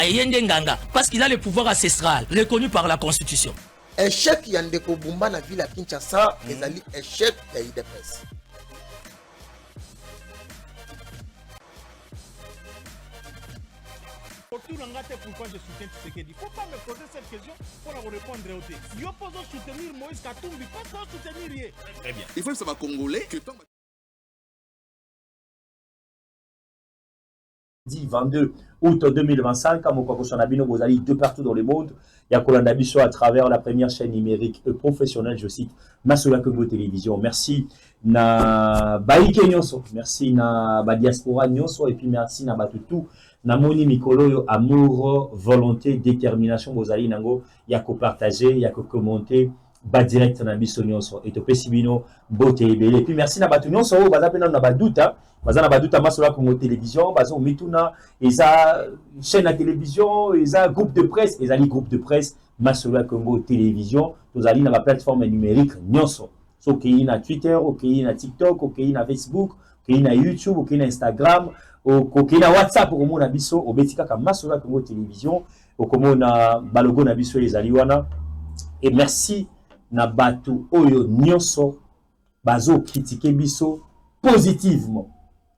Yende Nganga, parce qu'il a le pouvoir ancestral, reconnu par la Constitution. Échec Yandeko Bumba na ville à Kinshasa, ezali échec ya IDPS. Pourquoi je soutiens Tshisekedi? Il ne faut pas me poser cette question pour la répondre au thé. Si on peut soutenir Moïse Katumbi, pourquoi soutenir rien? Très bien. Il faut que ça va congolais que tant 22 août 2025, à Mokoko-Sonabino, vous allez de partout dans le monde. Il y a Kolanda Bisso à travers la première chaîne numérique professionnelle, je cite, Massola Congo Télévision. Merci na Baïke Nyonso, merci na Diaspora Nyonso, et puis merci na Batutu, na Moni Mikolo, amour, volonté, détermination, vous allez nango, il y a qu'à partager, il y a qu'à commenter. Ba direct na biso nyonso et to pesibino bote ebele. Et puis merci na batu nyonso baza pena na baduta Massola Congo Télévision bazo mituna eza chaîne à télévision eza groupe de presse ezali groupe de presse Massola Congo Télévision tozali na ba plateforme numérique nyonso so ki na Twitter ki na TikTok ki na Facebook ki na YouTube ki na Instagram ki na WhatsApp ko mona biso obetika ka Massola Congo Télévision okomona balogo na biso ezali wana. Et merci na batu oyo nyonso bazo critiquer biso positivement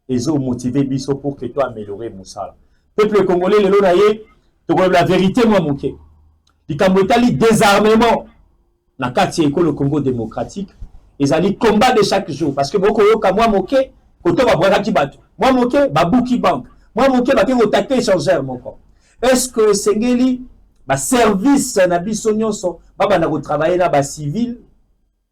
et zo motiver biso pour que toi améliorer mosala. Peuple congolais lelo na ye to la vérité moi moké. Likambo etali désarmement na kati ekolo Congo démocratique ezali combat de chaque jour parce que boko yoka moi moké koto ba bwaka ki batu. Moi moké ba buki bank. Moi moké ba ke contacter échangeur moko. Est-ce que sengeli ba service na biso nyonso baba na ko travailler na ba civil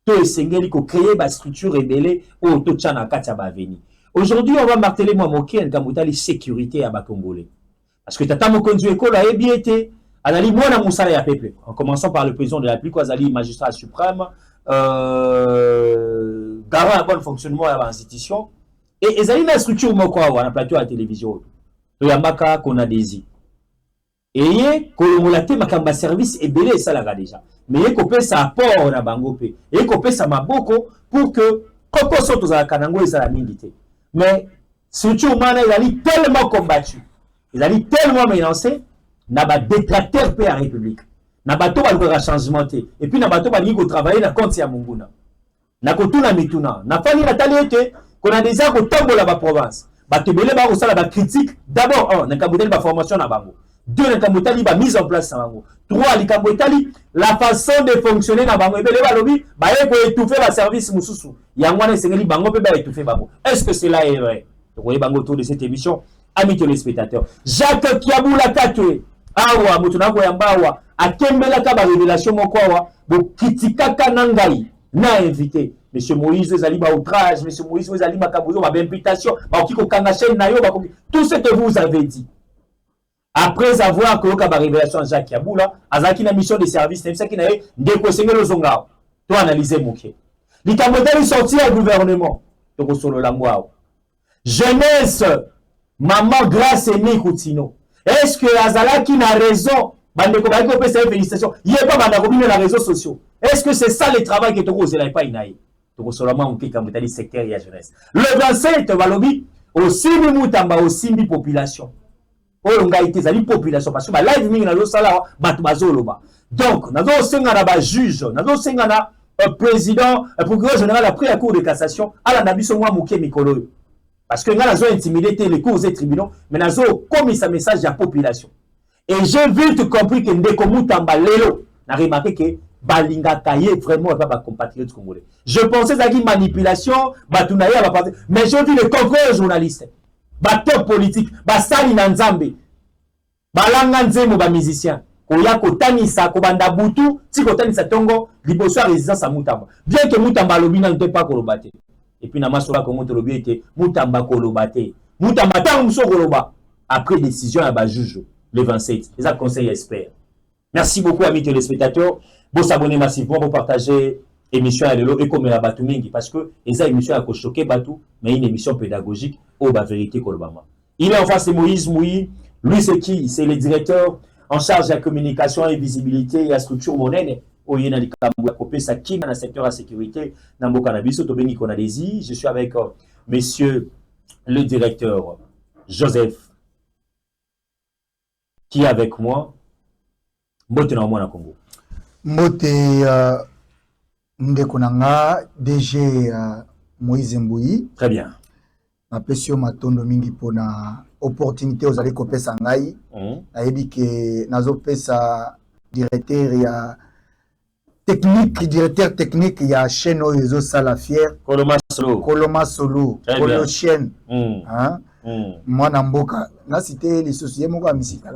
to esengeli ko créer ba structure rebelle au to tchana kati ya ba veni. Aujourd'hui on va marteler moi moké en kamutali sécurité à ba congolais parce que tata mokonzi ekola ebiete anali mwana musala ya peuple en commençant par le président de la République azali magistrat suprême garant un bon fonctionnement à l'institution et ezali na structure moko wa na plateau à télévision to yamaka kona desi. Et kolomolate makamba service et belé ça là déjà mais il kopé sa apport na bango pe et kopé sa maboko pour que koko soto za kanango ezala mingité mais surtout mana il a tellement combattu il a tellement menacé na ba détracteur pe à république na bato ba le changement et puis na bato ba lingi travailler na compte ya munguna na kotuna mituna na fali na taliete qu'on a déjà ko tombola ba province bato belé ba ko sala ba critique d'abord un na kabudel ba formation na bango. 2 Likambo ba mise en place na bango. 3 Likambo la façon de fonctionner na bango ebele ba lobi ba ye ko étouffer ba service mususu. Yangwana esengeli bango pe ba étouffer bango. Est-ce que cela est vrai? Vous voyez bango autour de cette émission, amis téléspectateurs. Jacques Kiabula Katwe awa mutuna ko yambawa akembela ka ba révélation moko awa bo kritika kanangai na invité Monsieur Moïse ezali ba outrage, Monsieur Moïse ezali makabozo ba imputation, ba okiko kanga chaîne na yo ba tout ce que vous avez dit. Après avoir que la révélation Jacques Kiabula, Azaki na mission de service, c'est ça qui n'a eu ndeko sengelo zonga. To analyser moké. Likamoteli sorti au gouvernement. To solo langwa. Jeunesse, maman grâce et Mikutino. Est-ce que Azalaki n'a raison? Bandeko ba ko pesa félicitations. Yé pas bandako bino na réseaux sociaux. Est-ce que c'est ça le travail que to kozela pas inaï? To solo ma moké kamoteli secteur ya jeunesse. Le 27 balobi aussi mutamba aussi mi population. La population parce que la live mingi na lo sala batu bazoloba. Donc nazo senga na ba juge, nazo senga na président procureur général après la cour de cassation ala na biso mwa moké mikolo. Parce que nga nazo intimider les cours et tribunaux mais nazo commis sa message à la population. Et j'ai vite compris que ndeko mutamba lelo na remarqué que balinga kaye vraiment pas ba compatriotes congolais. Je pensais à une manipulation batu na ya ba mais j'ai vu les concurrents journalistes. Bateau politique, basali na nzambe, balanga nzemo ba musicien, koya kotanisa kobanda butu, ti kotanisa tongo, liboso résistance à Mutamba. Bien que Mutamba lobina n'était pas kolobate. Et puis na Massola Congo lobi était Mutamba kolobate. Mutamba tant muso koloba après décision à ba juge le 27. Les conseils experts. Merci beaucoup amis téléspectateurs. Vous s'abonnez massivement, vous partagez émission à l'élo et comme la batu mingi parce que les émissions à choquer batu mais une émission pédagogique au ba vérité kolobama. Il est en face de Moïse Moui, lui c'est qui? C'est le directeur en charge de la communication et visibilité et la structure monnaie au yena di kambu kopé sa qui dans le secteur de la sécurité dans Mboka na biso to beni konadesi. Je suis avec monsieur le directeur Joseph qui est avec moi. Mbote na mwana Congo. Mbote Ndekonanga, DG Moïse Mbouyi. Très bien. Ma pesio matondo mingi pona opportunité aux allez kopesa ngai. Ayebi ke nazo pesa directeur ya directeur technique ya chaîne oyo sala fier. Koloma Solo. Kolo chaîne. Hein? Mwana mboka na cité les sociétés moko amisika.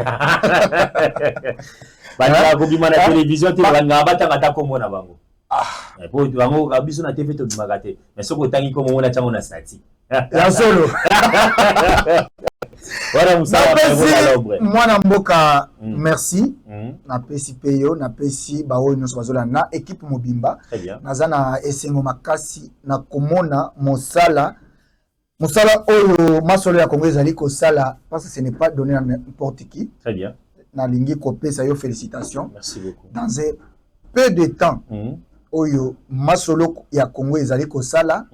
Bana ko bima na télévision te banga batanga ta ko mona bango. Po bango ka biso na TV to bimaka te. Mais soko tangi ko mona chango na stati. Ya solo. Voilà mwana mboka merci. Na pesi peyo na pesi bawo nyonso bazola na équipe mobimba. Nazana esengo makasi na komona mosala oyo masolo ya Congo ezali ko sala parce que ce n'est pas donné à n'importe qui. Très bien. Na lingi kopesa yo félicitations. Merci beaucoup. Dans un peu de temps oyo masolo ya Congo ezali ko sala.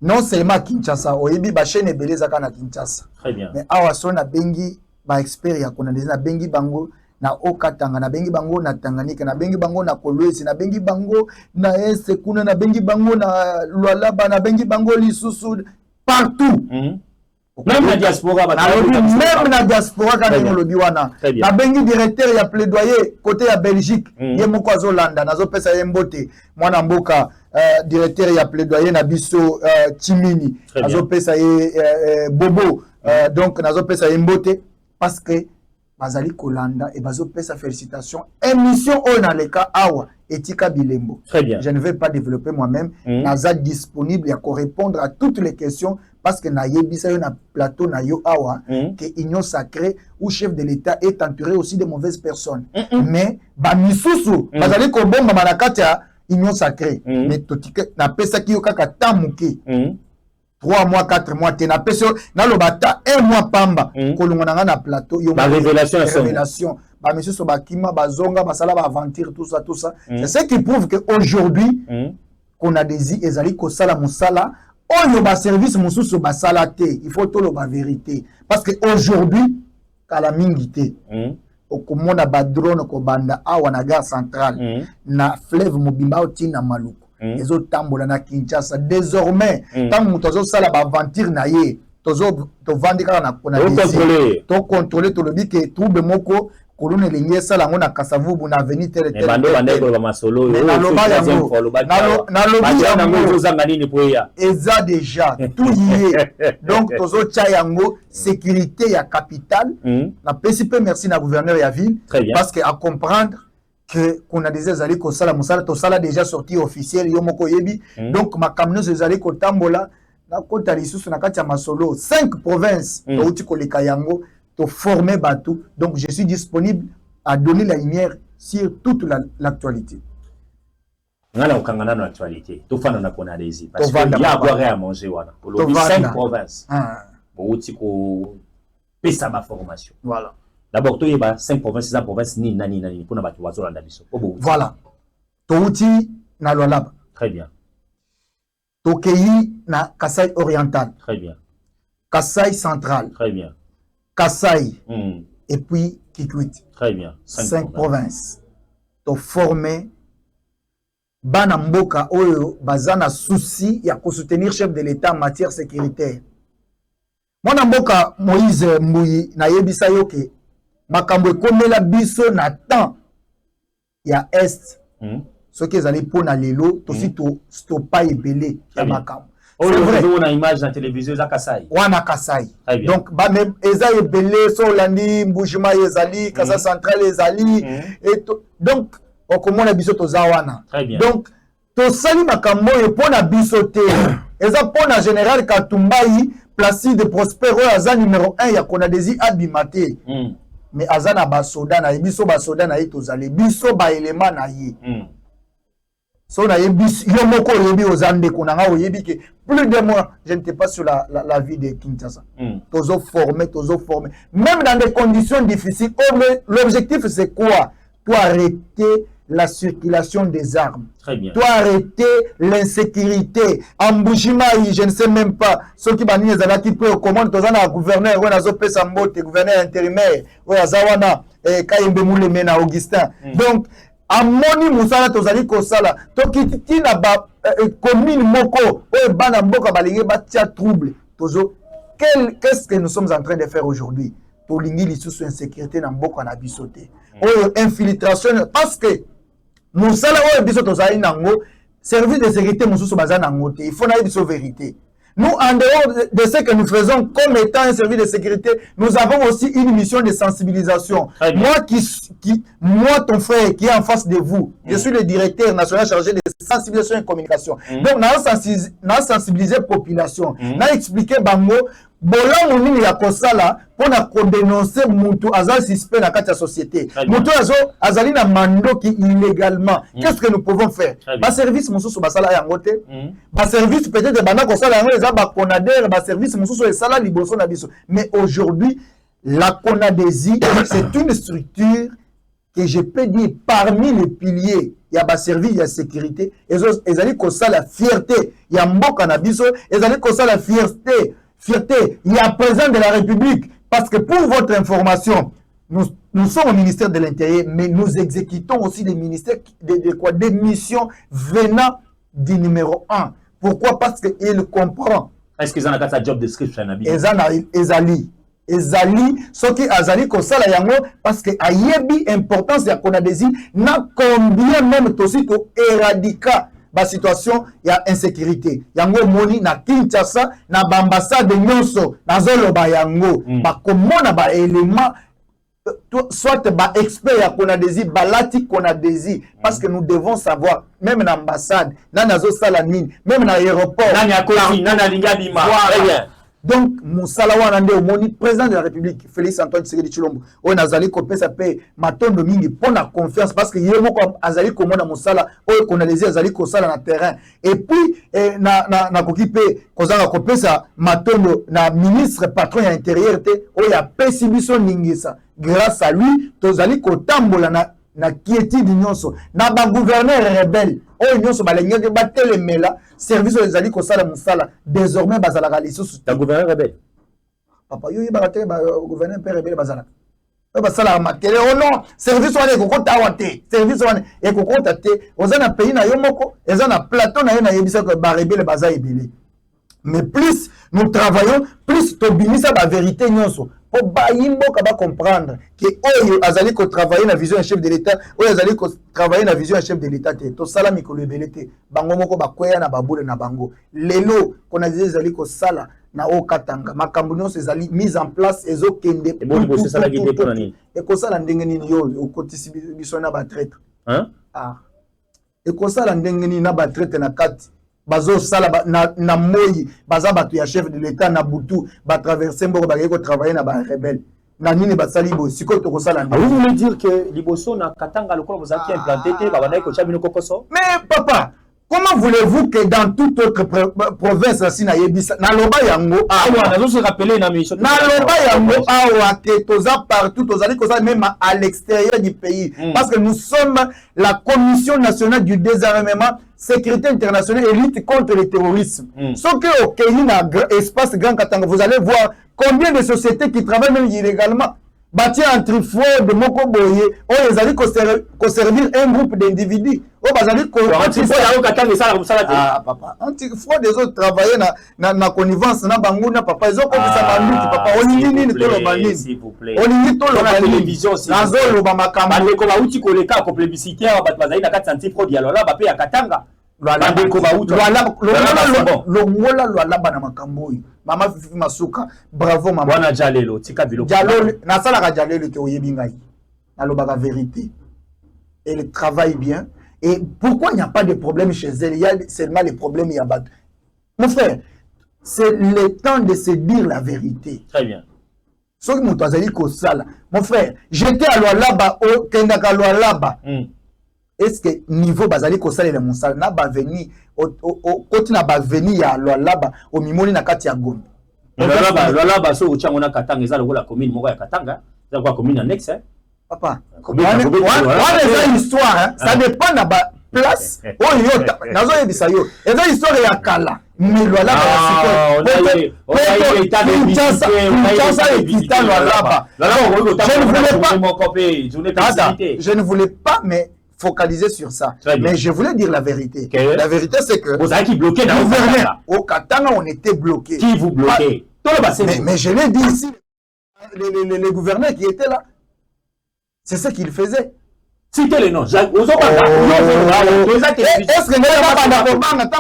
Non seulement Kinshasa, oyebi ba chaîne ebeleza kana Kinshasa. Très bien. Mais awa so na bengi ba expert ya kona na bengi bango na Okatanga, na bengi bango na Tanganyika, na bengi bango na Kolwezi, na bengi bango na Este kuna, na bengi bango na Lualaba, na bengi bango Lisusu, partout. Même la diaspora, même la diaspora quand on le dit wana. Na bengi directeur ya plaidoyer côté ya Belgique, ye moko azolanda, nazo pesa ye mbote, mwana mboka directeur ya plaidoyer na biso Chimini, nazo pesa ye Bobo, donc nazo pesa ye mbote parce que bazali kolanda et bazo pesa félicitations. Émission on a le cas awa etika bilembo. Très bien. Je ne vais pas développer moi-même. Naza disponible à répondre à toutes les questions parce que na yebisa yo na plateau na yo awa que Union Sacrée ou chef de l'État est entouré aussi de mauvaises personnes. Mais ba misusu bazali ko bomba manakati ya Union Sacrée. Mais totika na pesa ki yo kaka tamuki. 3 mois, 4 mois, t'es na peso, na lo bata 1 mois pamba, kolongonanga na plateau, yo ma révélation. Bah, monsieur Sobakima, Bazonga, Basala, aventure, tout ça. C'est ce qui prouve qu'aujourd'hui, qu'on a des ezali ko sala musala, on yo ba service mususu ba salate, il faut tout le ba vérité. Parce que aujourd'hui, kala mingité, okomona ba drone ko banda awa na gare centrale, na fleuve Mobimba otina Maluku. Les autres tambola na Kinshasa désormais tant que tozo sala ba aventure na ye tozo to vandi kana na kona to contrôler to lobi ke trouble moko kolone lingi sala ngona Kasavubu na avenue tel bande ko ba masolo na lobi yango zanga nini poya eza déjà tout yé donc tozo cha yango sécurité ya capitale na PCP merci na gouverneur ya ville parce que à comprendre que qu'on a des allés ko sala musala to sala déjà sorti officiel yo moko yebi donc ma camion ces allés ko tambola na kota lisusu na kati ya masolo 5 provinces to uti ko leka yango to former batou donc je suis disponible à donner la lumière sur toute l'actualité. Ngala ukangana na actualité to fana na kona desi parce que il y a à boire et à manger wana pour le 5 provinces bo uti ko pesa ma formation. Voilà. D'abord, tu as 5 provinces, 6 provinces, ni pour na batu wazo landa biso. Voilà. Touti na Lualaba. Très bien. Tokei na Kasai oriental. Très bien. Kasai central. Très bien. Kasai. Et puis Kikwit. Très bien. 5 provinces. To former bana mboka oyo bazana souci ya ko soutenir chef de l'État en matière sécuritaire. Mwana mboka Moïse Mbouyi na yebisa yoke makambo ekomela biso na temps ya est soki ezali pona lelo tosi to stopa ebele ya makambo c'est vrai on a image na télévision za Kasai wana Kasai donc ba même eza ebele so landi Mbujima ezali Kasai central ezali et donc okomona biso toza wana donc tosali makambo yo pona biso te eza pona général Katumbai Placide Prospero aza numéro 1 ya Konadesi abimate mais azana ba soda na biso ba soda na tozali biso ba élément na ye so na yebis yo moko yebi ozande konanga oyebi ke plus de mois je n'étais pas sur la vie de Kinshasa tozo former même dans des conditions difficiles l'objectif c'est quoi pour arrêter la circulation des armes. Très bien. Doit arrêter l'insécurité. Amboujimaï, je ne sais même pas. Ceux qui banissent qui peut commande tous un gouverneur, ou un gouverneur intérimaire, ou un zawana, Kayembe Moulemena, Augustin. Donc, amoni musala tozali kosala tokiti na ba commune moko o bana mboka balingi batia trouble tozo qu'est-ce que nous sommes en train de faire aujourd'hui tolingi lisusu insécurité na mboka na bisote o infiltration parce que musala o biso tozali nango service de sécurité mususu bazana nango te il faut na biso vérité. Nous, en dehors de ce que nous faisons comme étant un service de sécurité, nous avons aussi une mission de sensibilisation. Moi, ton frère qui est en face de vous, je suis le directeur national chargé de sensibilisation et communication. Donc, nous avons sensibilisé la population. Nous avons expliqué bango bola monini ya kosala pona ko dénoncer mutu azal suspect na kati ya société. Mutu azali na mandoki illégalement. Qu'est-ce que nous pouvons faire? Ba service mususu basala yango te. Ba service peut-être bana kosala yango eza ba CONADER, ba service mususu esala liboso na biso. Mais aujourd'hui, la CONADESI, c'est une structure que je peux dire parmi les piliers. Il y a ba service de sécurité, ezali kosala fierté, il y a mboka na biso, ezali kosala fierté. Il y a président de la République. Parce que pour votre information, nous sommes au ministère de l'Intérieur, mais nous exécutons aussi des ministères, des missions venant du numéro 1. Pourquoi? Parce qu'il comprend. Est-ce qu'ils ont un job description? Ezali, ce qui azali kosala yango, parce que ayebi importance ya CONADESI, na combien même aussi to éradica ba situation ya insécurité yango moni na Kinshasa na ambassade nyonso na zoloba yango ba komona ba élément soit ba expert ya CONADESI balati CONADESI parce que nous devons savoir même na ambassade na nazo sala nini même na aéroport nani akosi nani alinga bima voilà. Donc musala wana nde omoni président de la République Félix Antoine Tshisekedi Tshilombo o nazali kopesa pe matondo mingi pona confiance parce que yemo ko azali komona musala o CONADESI azali kosala na terrain et puis na kokipe kozanga kopesa matondo na ministre patron ya intérieur te o ya pesi biso ningisa grâce à lui tozali kotambola na quiétude nyonso na ba gouverneur rebelle o nyonso balengeke batelemela service ezali kosala musala désormais bazalaka lisusu ta gouverneur rebelle papa yo yeba te ba gouverneur pe rebelle bazalaka basala makele oh non service wana ekokota awa te service wana ekokota te oza na pays na yo moko eza na plateau na yo na yebisa ko ba rebelle baza ebele. Mais plus nous travaillons, plus tobimisa ba vérité nyonso. Pour baimboka ba comprendre que oyo azali ko travailler na vision ya chef de l'État, oyo azali ko travailler na vision ya chef de l'État te. To sala mikolo ebelete, bango moko bakwea na babule na bango. Lelo kona azali ko sala na o katanga. Makambo nyonso ezali mise en place ezo kende. Et bon c'est ça la guide pour nani. E ko sala ndenge nini yo o kotisi biso na ba traître. Hein? Ah. E ko sala ndenge nini na ba traître na kati. Bazo sala na moyi baza batu ya chef de l'État na butu ba traverser mboko ba ko travailler na ba rebelle na nini ba sali bo siko to ko sala. Vous voulez dire que liboso na katanga lokolo vous avez implanté te ba bandai ko chabino kokoso? Mais papa, comment voulez-vous que dans toute autre province asi na yebisa na loba yango awa nazo se rappeler na mission na loba yango awa te toza partout tozali ko sala même à l'extérieur du pays parce que nous sommes la Commission nationale du désarmement, sécurité internationale et lutte contre le terrorisme. Sauf que au Kenya, espace Grand Katanga, vous allez voir combien de sociétés qui travaillent même illégalement. Bâtir entre fraude de Moko Boye, oh ils allaient servir un groupe d'individus. Oh bazali ko anti-fraude des autres travailler na connivence na bango na papa ils ont comme ça banduki papa olingi to lo banini s'il vous plaît olingi to lo banini télévision na zolo ba makambo ba ko ba uti koleka ko plébiscitaire ba bazali na kati anti-fraude ya lola ba pe ya katanga longola lwalaba na makambo oyo mama Fifi Masuka bravo mama wana jalelo tika biloko jalelo nasalaka jalelo te oyebi ngai nalobaka vérité elle travaille bien et pourquoi il n'y a pas de problème chez elle, il y a seulement les problèmes yabat. Mon frère, c'est le temps de se dire la vérité. Très bien. Mon frère, j'étais à Lualaba au Kendaka Lualaba. Est-ce que niveau bazali kosala le monsala na ba veni au côté na ba veni ya Lualaba au mimoni na kati ya Gombe. Lualaba so uchango na Katanga eza lokola commune moko ya Katanga, eza kwa commune annexe. Papa, on a une histoire, hein. Ça dépend de la place. Oh, yo, nazo yebisa yo. Et ça histoire ya kala. Mais voilà, je ne voulais pas me focaliser sur ça. Mais je voulais dire la vérité. La vérité, c'est que vous avez qui bloqué dans au Katanga, on était bloqué. Qui vous bloquez? Mais je l'ai dit ici, les gouverneurs qui étaient là, c'est ce qu'ils faisaient. Citez les noms. Est-ce que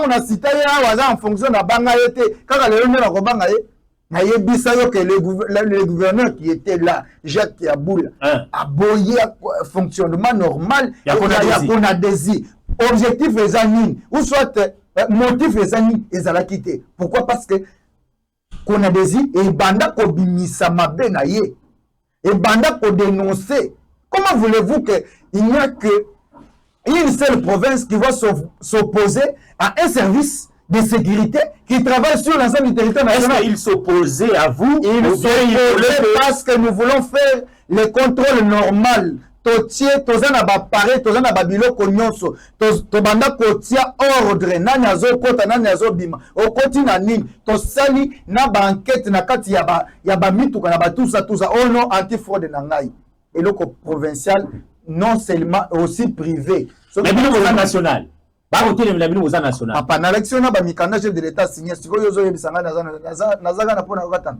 on a cité en fonction de la banga quand les gouverneurs qui étaient là, Jacques Yaboula, a boyé fonctionnement normal, il y a des objectifs les années, ou soit motifs les années, ils allaient quitter. Pourquoi? Parce que qu'on a des et banda ko bimisa mabe na ye et banda ko dénoncer. Comment voulez-vous qu'il n'y a qu'une seule province qui va s'opposer à un service de sécurité qui travaille sur l'ensemble du territoire national? Est-ce qu'il s'opposait à vous? Il s'opposait parce que nous voulons faire le contrôle normal. Totier, tozana ba pare, tozana ba biloko nyonso, tobanda kotia ordre, nani azo kota, nani azo bima, okoti na nini, tosali na ba enquête na kati ya ba mituka na ba tout ça, oh non, anti-fraude na ngai. Et le provincial, non seulement aussi privé. Mais bien au national. Pas au télé, mais bien au national. Papa, na l'élection na ba mikanda chef de l'État signé. Si vous avez bisanga nazaga na pona kata.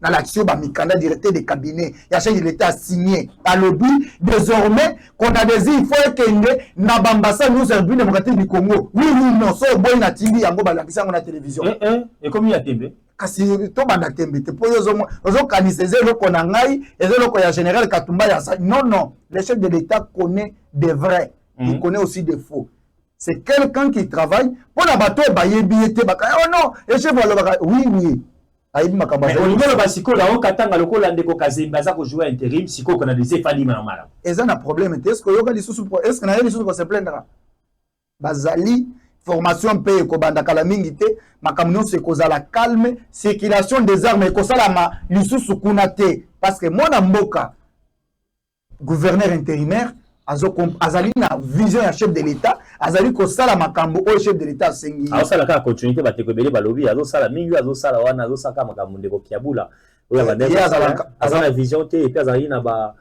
Na l'action ba mikanda directeur de cabinet, ya chef de l'État signé. À lobby désormais qu'on a des il faut que na bambassa nous servir démocratique du Congo. Oui, non, so boy na TV yango ba lakisa na télévision. Et comme il y a TV. Kasi to banda tembe te po yozo kaniseze loko na ngai ezo loko ya général Katumba ya ça. Non, le chef de l'État connaît des vrais, il connaît aussi des faux. C'est quelqu'un qui travaille pour la bateau bayebiete baka. Oh non, le chef baka oui. Aïd makamba. Mais au niveau le basiko là on katanga loko lande ko kazimba za ko jouer intérim siko kona des efali mara. Eza na problème est-ce que yoga lisusu est-ce que na yeli lisusu ko se plaindre? Bazali formation paye ko banda kala mingi te makamno se kozala calme circulation des armes ko sala ma lisusu kuna te parce que mona mboka gouverneur intérimaire azali na vision ya chef de l'État azali ko sala makambo o chef de l'État sengi sala ka continuité ba te ko bele balobi azo sala mingi azo sala wana azo saka makambo ndeko kiabula oya ba ndeko azala vision te et puis azali na ba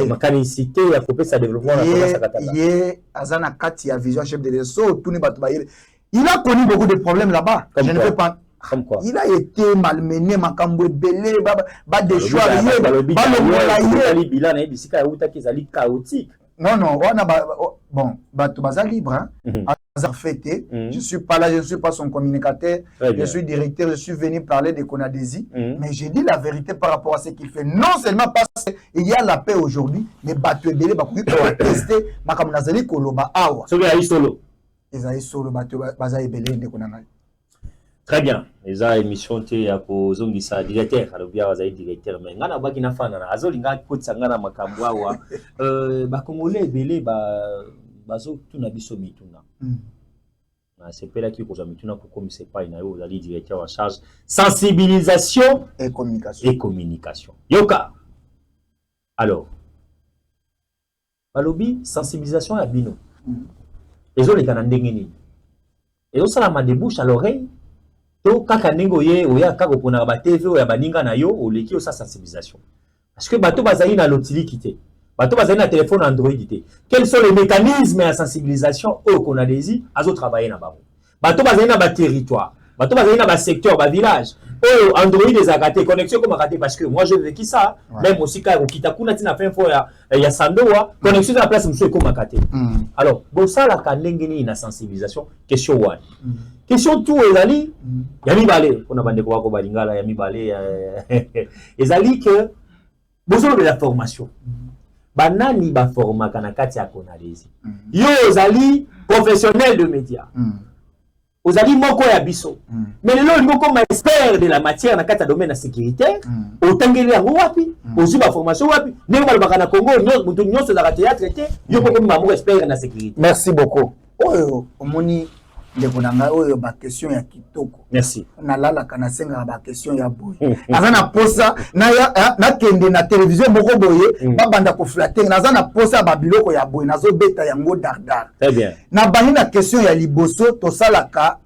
mécanicité ya couper sa développement na province Katanga. Azana kati ya vision chef de l'État tout ni batu ba il a connu beaucoup de problèmes là-bas. Je ne peux pas. Comme quoi? Il a été malmené, makambo belé, ba des choix, non, bon, batu baza libre, fêté. Je suis pas là, je ne suis pas son communicateur, je suis directeur, je suis venu parler de Konadesi, mais j'ai dit la vérité par rapport à ce qu'il fait. Non seulement parce qu'il y a la paix aujourd'hui, mais batu belé, ba tester, makambo nazali koloba awa. Solo. Ils solo batu baza belé de Konanai. Très bien. Les émissions te ya ko zongisa directeur alobia waza directeur mais ngana baki na fana na azolinga kotsa ngana makambo awa ba congolais belé bazo tuna biso mituna. Na sepela ki ko za mituna ko komise pa ina yo zali directeur en charge sensibilisation et communication. Yoka. Alors balobi sensibilisation ya bino. Ezo le kana ndenge nini. Ezo sala ma de bouche à l'oreille. To kaka ndenge ye oya kaka pona ba TV oya baninga na yo oleki sa sensibilisation. Parce que bato bazali na lotiliki te. Bato bazali na téléphone Android te. Quels sont les mécanismes de sensibilisation au Konadesi azo travailler na babo. Bato bazali na ba territoire. Bato bazali na ba secteur, ba village. Oh Android des agate connexion comme agate parce que moi je vécu ça même aussi quand au kitakuna tina fin fois ya sandoa connexion na place monsieur comme agate. Alors bon ça la kanenge ni na sensibilisation question one. Question tout ezali yami balé on a bande ko balingala yami balé ezali que besoin de la formation. Banani ba forma kana kati ya Konadesi. Yo ezali professionnel de médias. Ozali moko ya biso. Mais lelo moko ma expert de la matière na kata domaine sécuritaire, otangeli yango wapi? Ozi ba formation wapi? Ndenge balobaka na Congo, mutu nyonso za théâtre te, yo moko ma expert na sécurité. Merci beaucoup. Omoni ndeko na ngai oyo ba question ya kitoko. Merci. Nalalaka nasenga ba question ya boye. Naza na posa na kende na télévision moko boye ba banda ko flatter naza na posa ba biloko ya boye nazo beta yango dardar. Très bien. Na bani na question ya liboso to salaka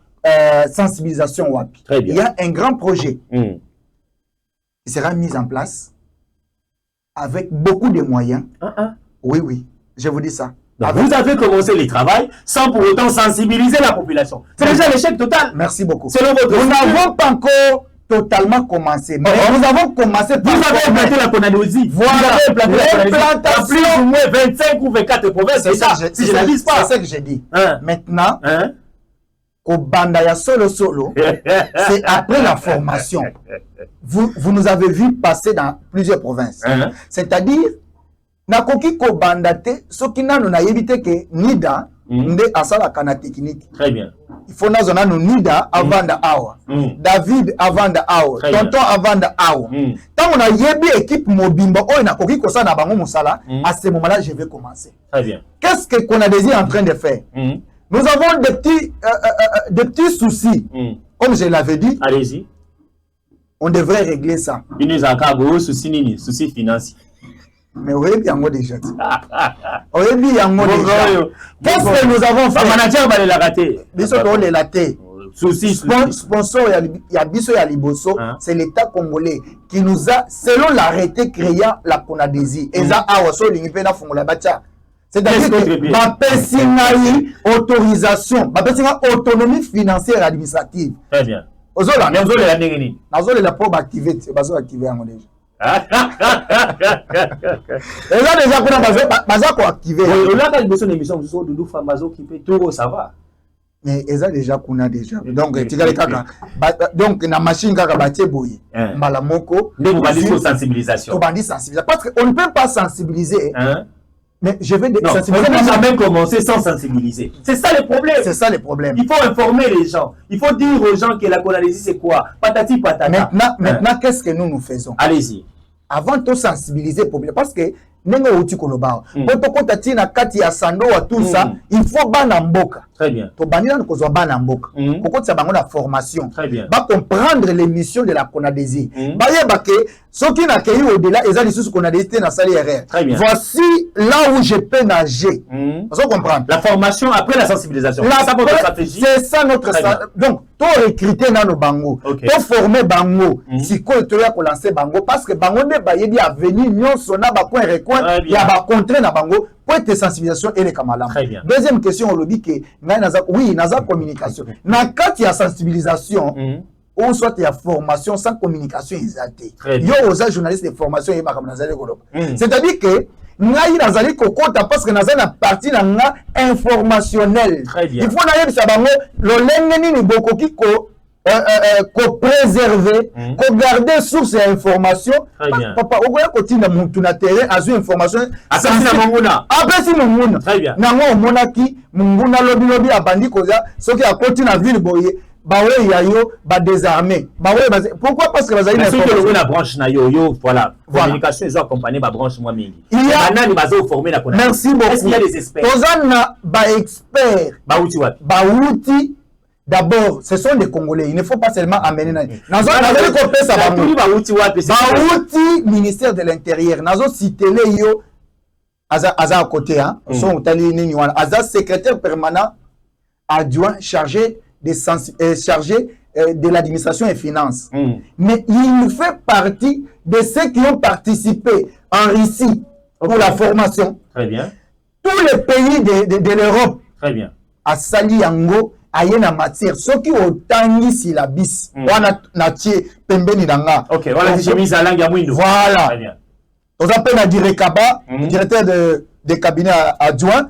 sensibilisation wapi. Très bien. Il y a un grand projet qui sera mis en place avec beaucoup de moyens. Oui, oui, je vous dis ça. Donc, vous avez commencé le travail sans pour autant sensibiliser la population. C'est déjà l'échec total. Merci beaucoup. Selon votre nous n'avons pas encore totalement commencé. Mais nous avons commencé par... Vous avez implanté la Conadosie. Voilà. Vous avez implanté la L'implantation. plus ou moins 25 ou 24 provinces. C'est ça. Si je ne dis pas. C'est ce que j'ai dit. Maintenant, au banda ya solo, c'est après la formation. Vous nous avez vu passer dans plusieurs provinces. C'est-à-dire, nakoki ko bandate soki nanu na yebite ke nida nde asala kana technique. Très bien. Il faut nazona no nida avanda awa. David avanda awa. Tonton avanda awa. Tant on a yebi équipe mobimba oyo nakoki ko sana bango musala, à ce moment-là je vais commencer. Très bien. Qu'est-ce que Conadosie est en train de faire? Nous avons des petits soucis. Comme je l'avais dit. Allez-y. On devrait régler ça. Il nous a encore souci souci financier. Mais oui, bien moi déjà. Oui, bien moi déjà. Qu'est-ce que nous avons fait? Manager va les rater. Biso on les rater. Souci. Sponsor il y a Biso ya Liboso, c'est l'État congolais qui nous a, selon l'arrêté créant la Conadosie, eza awa so lingi pe na fongola bacha. C'est-à-dire que ma personne autorisation, ma personne autonomie financière et administrative. Très bien. Ozola. Mais ozola la ndengeni. Nazola la probe activer, c'est bazo activer en déjà. Et là déjà qu'on a bazo ko activer. Là quand besoin d'émission sur Doudou Famazo qui peut tout ça va. Mais eza déjà qu'on a déjà. Donc tigale kaka. Donc na machine kaka batie boye. Mbala moko. Donc on va dire sensibilisation. On va dire sensibilisation parce qu'on ne peut pas sensibiliser. Mais je vais sensibiliser. On ne peut jamais commencer sans sensibiliser. C'est ça le problème. C'est ça le problème. Il faut informer les gens. Il faut dire aux gens que la Conadosie c'est quoi. Patati patata. Maintenant qu'est-ce que nous faisons? Allez-y. Avant de sensibiliser le problème, parce que nengo uti koloba. Poto kota tina kati ya sando wa tout ça, il faut bana mboka. Très bien. To banina ko zo bana mboka. Koko tsa bango la formation. Très bien. Ba comprendre les missions de la Conadosie. Ba yeba ke soki na kei au-delà ezali sous Conadosie na sali erreur. Voici là où je peux nager. Vous comprenez? La formation après la sensibilisation. C'est ça notre stratégie. C'est ça notre stratégie. Donc, to recruter na no bango, to former bango, si ko to ya ko lancer bango parce que bango ne ba yebi avenir nyonso na ba coin recoin, ya ba contrer na bango pour être sensibilisation et les kamalam. Deuxième question on dit que oui, naza communication. Na kati ya sensibilisation ou soit il y a formation sans communication exaltée. Yo aux journalistes de formation et c'est-à-dire que ngai nazali kokota parce que nazali na partie na nga informationnel. Il faut na yebisa bango lolenge nini bokoki ko préserver, ko garder source ya information. Papa okoya kotinda muntu na terrain azu information asasi na monguna. Apesi monguna. Nango omonaki monguna lobi abandi koza soki akoti na ville boye. Bawe yayo ba désarmé. Pourquoi? Parce que bazali na information na branche na yo voilà. Communication ils ont accompagné ba branche moi mingi. Il y a nani bazo former la connaissance. Merci beaucoup. Est-ce qu'il y a des experts? Tozana ba expert. Ba outi wapi? Ba outi d'abord ce sont des Congolais. Il ne faut pas seulement amener nani. Nazo ko pesa ba outi. Ba outi wapi? Ba outi ministère de l'Intérieur. Nazo citele yo aza à côté hein. Son tali nini wana. Aza secrétaire permanent adjoint chargé de l'administration et finances. Mais il fait partie de ceux qui ont participé en Russie pour la formation. Très bien. Tous les pays de l'Europe. Très bien. À Sali Yango, à Yena matière. Ceux qui ont tangi syllabis. Wana natie pembeni danga. Ok, voilà, j'ai mis à langue à Mwindo. Voilà. Très bien. On appelle la Direkaba, directeur de cabinet adjoint.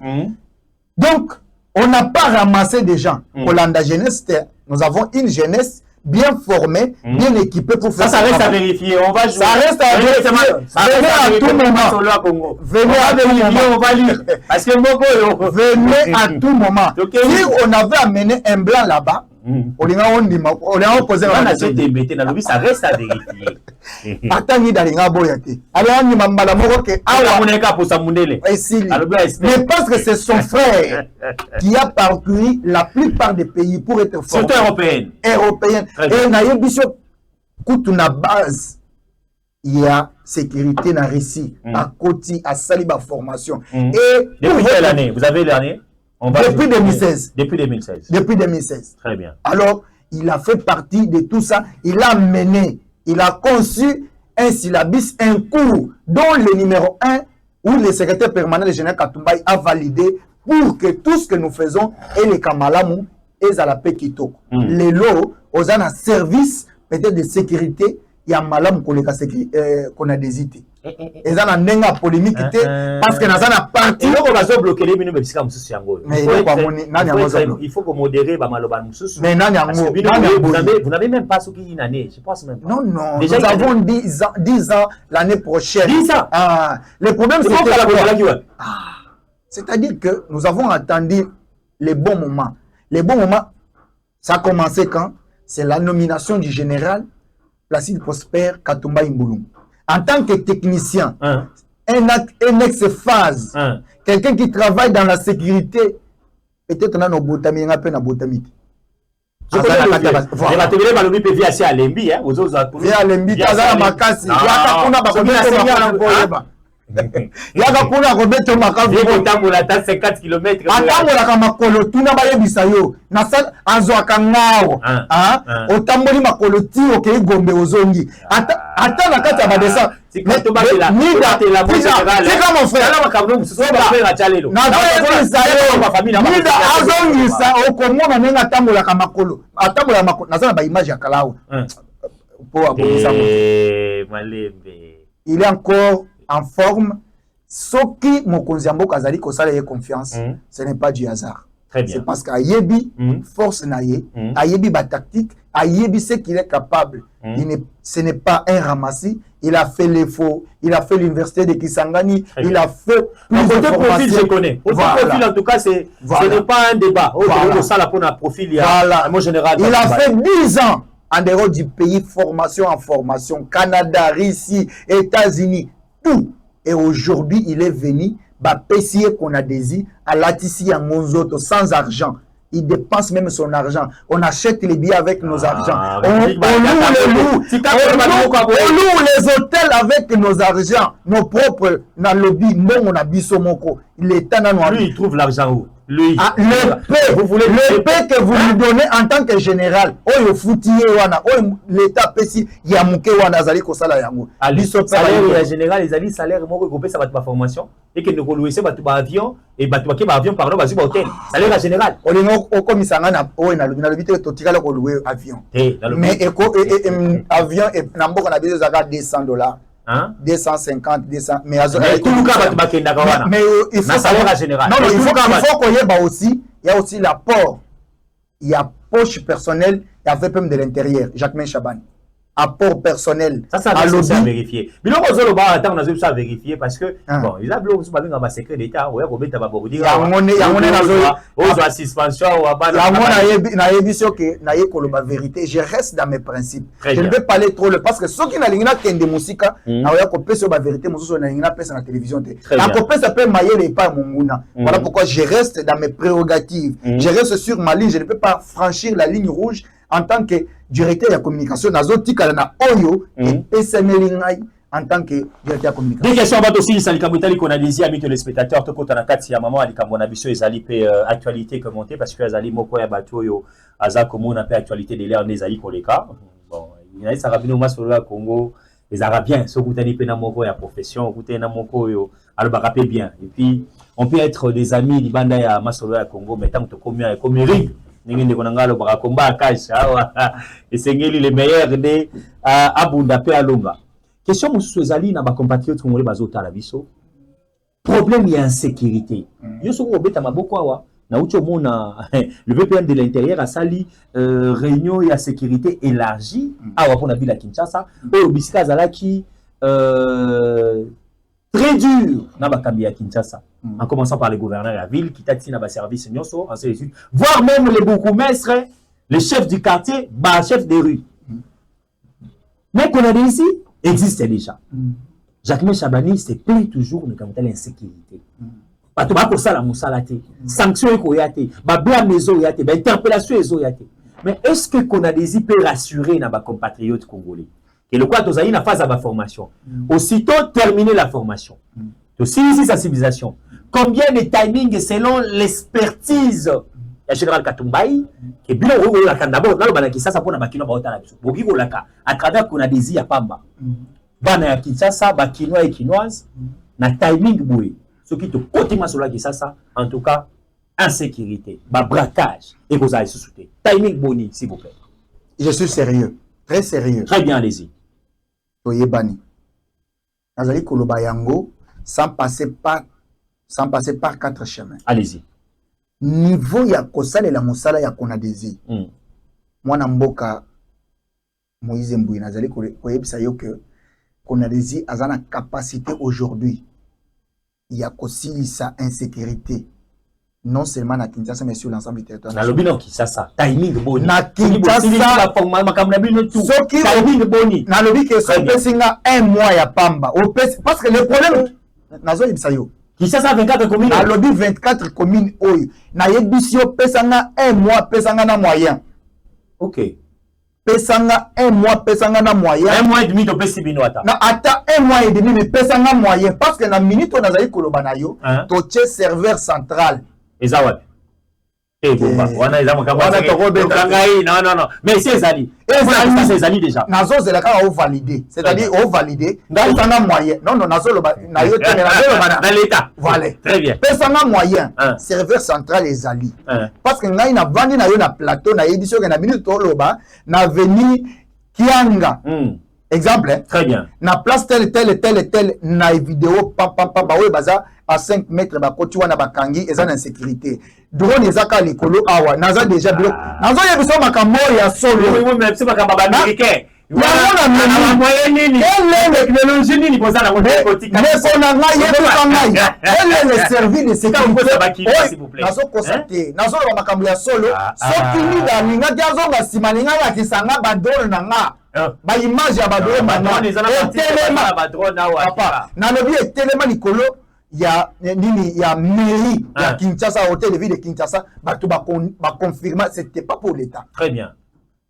Donc, on n'a pas ramassé des gens. Hollanda Jeunesse, nous avons une jeunesse bien formée, bien équipée pour faire ça. Ça reste à vérifier. On va jouer. Ça reste à vérifier. Venez à tout moment. Venez à tout moment. On va lire. Parce que venez à tout moment. Si on avait amené un blanc là-bas, olinga ondima olinga poser On a été embêté dans le but, ça reste à vérifier. atangi dalinga boya te ala ondima mbala moko ke Ah, on est capable pour ça, Mundele. esili Alors, bien, est-ce que- mais parce que c'est son frère qui a parcouru la plupart des pays pour être fort Surtout européenne. européenne Très bien. et na yebiso kutu na base il y a sécurité na Russie à côté à saliba formation et Depuis quelle année? Vous avez l'année? Depuis 2016. Depuis 2016. depuis 2016 Très bien. alors il a fait partie de tout ça il a mené il a conçu un syllabus un cours dont le numéro 1 où le secrétaire permanent du général Katumbai a validé pour que tout ce que nous faisons et les Kamalamu et Zalapé Kitoko les lots aux un service peut-être de sécurité il y a malam qu'on a des idées et ça n'a pas polémique parce que dans la partie Et donc, on va se bloquer les minutes, mais c'est comme ça. Mais Il faut que modérer Maloban Moussous. mais nani Parce que yango vous n'avez même pas ce qu'il y a une année. Je pense même pas. non, non, Déjà, nous avons 10 ans l'année prochaine. 10 ans. Ah, le problème, C'est c'est pourquoi la que... Bolivie, C'est-à-dire que nous avons attendu les bons moments. Les bons moments, ça a commencé quand? C'est la nomination du général Placide Prosper Katumba Imbulum. En tant que technicien, un ex-phase, quelqu'un qui travaille dans la sécurité, peut-être dans nos botami, on a peine à botami. Je connais le PV assez à Lembi, hein, aux autres. Via Lembi, Tazara Makasi, Yaka Kuna Bakobi, Yaka Kuna Roberto Makavu, la tasse 50 km. atambolaka makolo tuna bayebisa yo nasala azwaka ngao otamboli makolo ti okei gombe ozongi ata na kati ya badesa tika mon frère nida azongisa okomona ndenge atambolaka makolo atambolaka makolo naza na baimage ya kala awa mpo abongisa il est encore en forme. Soki mokonzi mboka azali kosala ye confiance, ce n'est pas du hasard. C'est parce qu'Ayebi force naye, Ayebi ba tactique, Ayebi sait qu'il est capable. Ce n'est pas un ramassis. Il a fait les faux, il a fait l'université de Kisangani, il a fait côté profil, je connais. Côté profil, en tout cas, ce n'est pas un débat. Profil, il a fait 10 ans en dehors du pays, formation en formation, Canada, Russie, États-Unis, tout. Et aujourd'hui, il est venu, Pessier qu'on a désir, à Latissi en Monzoto, sans argent. Il dépense même son argent. On achète les billets avec nos argents. On loue les hôtels avec nos argents. Nos propres, dans le lobby, non, on a Bissomoko. L'État n'a pas. Lui, il trouve l'argent où? Lui. Le paix que vous lui donnez en tant que général. Oyo foutier wana, l'État pesi yamuke wana zali kosala yango. Salaire général, les alliés salaire moko ko pesa ba formation et que nous louer ba avion et ba avion pardon ba hôtel. Salaire général. Olingo okomisanga na na lobite to tikala ko louer avion. Mais avion et na mboka na biso zaka $200. 250, 200, mais il faut salaire général. Non, il faut qu'on y ait aussi, il y a aussi l'apport. Il y a poche personnelle, il y a VPM de l'intérieur, Jacquemin Chaban. Apport personnel. Ça à vérifier. Mais là, on a ça vérifier parce que, bon, il a bloqué un secret d'État, ouais, on il y a suspension, vérité. Je reste dans mes principes. Je ne vais pas aller trop parce que ceux qui n'ont pas de musique, la vérité, la télévision. Voilà pourquoi je reste dans mes prérogatives. Je reste sur ma ligne. Je ne peux pas franchir la ligne rouge en tant que directeur de la communication. En tant que directeur de communication. Des questions aussi, ça qu'on a dit à mes téléspectateurs, tout quand on a quatre maman, ali comme on a vu sur les actualités commentées parce que les ali moko ya bato yo aza comme on appelle actualité de l'air des ali pour les cas. Bon, il y a ça rabino mas sur le Congo, les arabiens, so kutani pe na moko ya profession, kutani na moko yo alors rappelez bien. Et puis on peut être des amis du banda ya masolo ya Congo mais tant que combien comme ring ningende konangalo baka komba cash et c'est les meilleurs de abunda pe alonga. Question mosusu ezali na ba compatriotes congolais bazotala biso problème ya insécurité yo soko obeta maboko awa na ucho mona le VPN de l'intérieur a sali réunion ya sécurité élargie awa pona bila Kinshasa oyo bisika zalaki très dur na bakambi ya Kinshasa en commençant par les gouverneurs de la ville qui tati na ba service nyonso en ces voire même les bourgmestres les chefs du quartier, bah, chef des rues. Mais qu'on a dit ici, existe déjà. Jacquemin Chabani se plaît toujours de l'insécurité. Parce que pour ça, la moussalate, sanction et blâme interpellation et mais est-ce que qu'on a des peut rassurer nos compatriotes congolais? Et le quoi, tu as une phase à ma formation. Aussitôt terminer la formation, aussi ici sensibilisation. Combien de timing selon l'expertise ya général Katumbai et bien on la kandabo na bana kisasa pona bakino ba otala biso boki ko laka à travers qu'on a des ya pamba bana ya kisasa bakino et kinoise na timing boy ce qui te côté masola kisasa en tout cas insécurité ba braquage et vous allez sous-souter timing boni s'il vous plaît. Je suis sérieux, très sérieux. Très bien, allez-y. Toyebani nazali koloba yango sans passer par 4 chemins. Allez-y. Niveau ya kosala la mosala ya konadezi. Mwana mboka Moïse Mbouye nazali koyebisa yo que konadezi azana capacité aujourd'hui ya kosilisa insécurité non seulement na Kinshasa mais sur l'ensemble du territoire. Na lobino Kinshasa timing boni. Na Kinshasa la forme makamna bino tout. Timing boni. Na lobi que so pesinga 1 mois ya pamba. Parce que le problème nazo yebisa yo Kinshasa 24 communes. Na lobby 24 communes oyo. Na yebisio pesanga 1 mois pesanga na moyen. OK. Pesanga 1 mois pesanga na moyen. 1 mois et demi to pesi bino ata. Na ata 1 mois et demi mais pesanga moyen parce que na minute on azali koloba na yo to che serveur central. Ezawat. Eh bomba. Wana ezama kama wana to ngai non. Mais c'est Ezali. C'est Ezali déjà. Nazo zelaka o valider. C'est-à-dire o valider pesanga moyen. Non nazo loba na yo tene dans l'état. Voilà. Très bien. Pesanga moyen. Serveur central Ezali. Parce que ngai na vandi na yo na plateau na édition que na minute to loba na veni Kianga. Exemple. Très bien. Na place telle na vidéo papa ouais baza à 5 mètres ba koti wana bakangi eza na insécurité. Drone ezaka likolo awa naza déjà bloc. Nazo yebiso makambo ya solo. Oui mais c'est makambo ba américain. Wana na moyen nini? Quelle technologie nini poza na côté? Mais son anga yebiso ngai. Elle est servi de sécurité. S'il vous plaît. Nazo constater. Nazo ba makambo ya solo. Soki ni da linga diazo nga simaninga ya kisanga ba drone na nga. Ba image ya ba drone na nga. Papa, na lobi etelema likolo ya nini ya mairie ya Kinshasa, hôtel de ville de Kinshasa, bato ba confirmer c'était pas pour l'état. Très bien.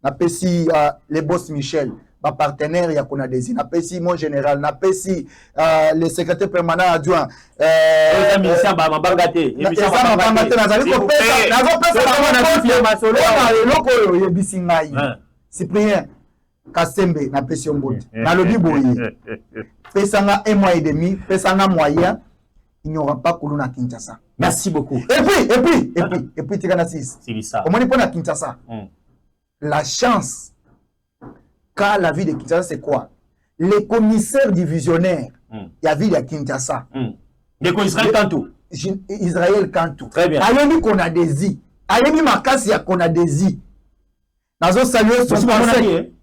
Na pesi les boss Michel, ba partenaire ya Konadezi, na pesi mon général, na pesi le secrétaire permanent adjoint émission ba mabangate, émission ba mabangate nazali ko pesa, nazo pesa na solo na loko yo bisingai. Cyprien Kasembe na pesi mbote. Na lobi boye. Pesanga 1 mois et demi, pesanga moyen, il n'y aura pas Koulou na Kinshasa. Merci beaucoup. Et puis Tigana 6. C'est ça. Comment on est à Kinshasa? La chance, car la vie de Kinshasa, c'est quoi? Les commissaires divisionnaires, il y a vie de Kinshasa. Israël Kantou. Israël Kantou. Très bien. Ayebi qu'on a des i. Ayebi Makasi ya qu'on a des i. Nazo saluer son conseil.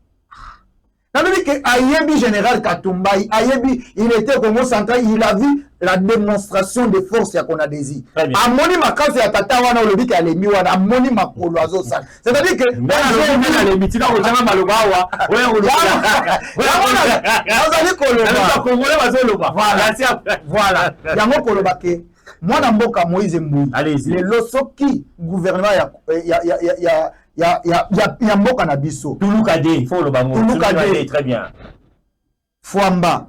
N'avez que Ayebi général Katumbai, Ayebi, il était au Congo central, il a vu la démonstration de force qu'on a désir. Amoni Makasi ya tata wana olobi ka lemi wana amoni makolo azo sala. C'est-à-dire que dans les mitina ko jama maloba wa, ouais olobi. Azali koloba. Congolais bazo loba. Voilà. Yango koloba ke mwana mboka Moïse Mbouye. Allez-y. Le losoki gouvernement ya mboka na biso. Touloukade, il faut le bango. Touloukade, très bien. Fwamba.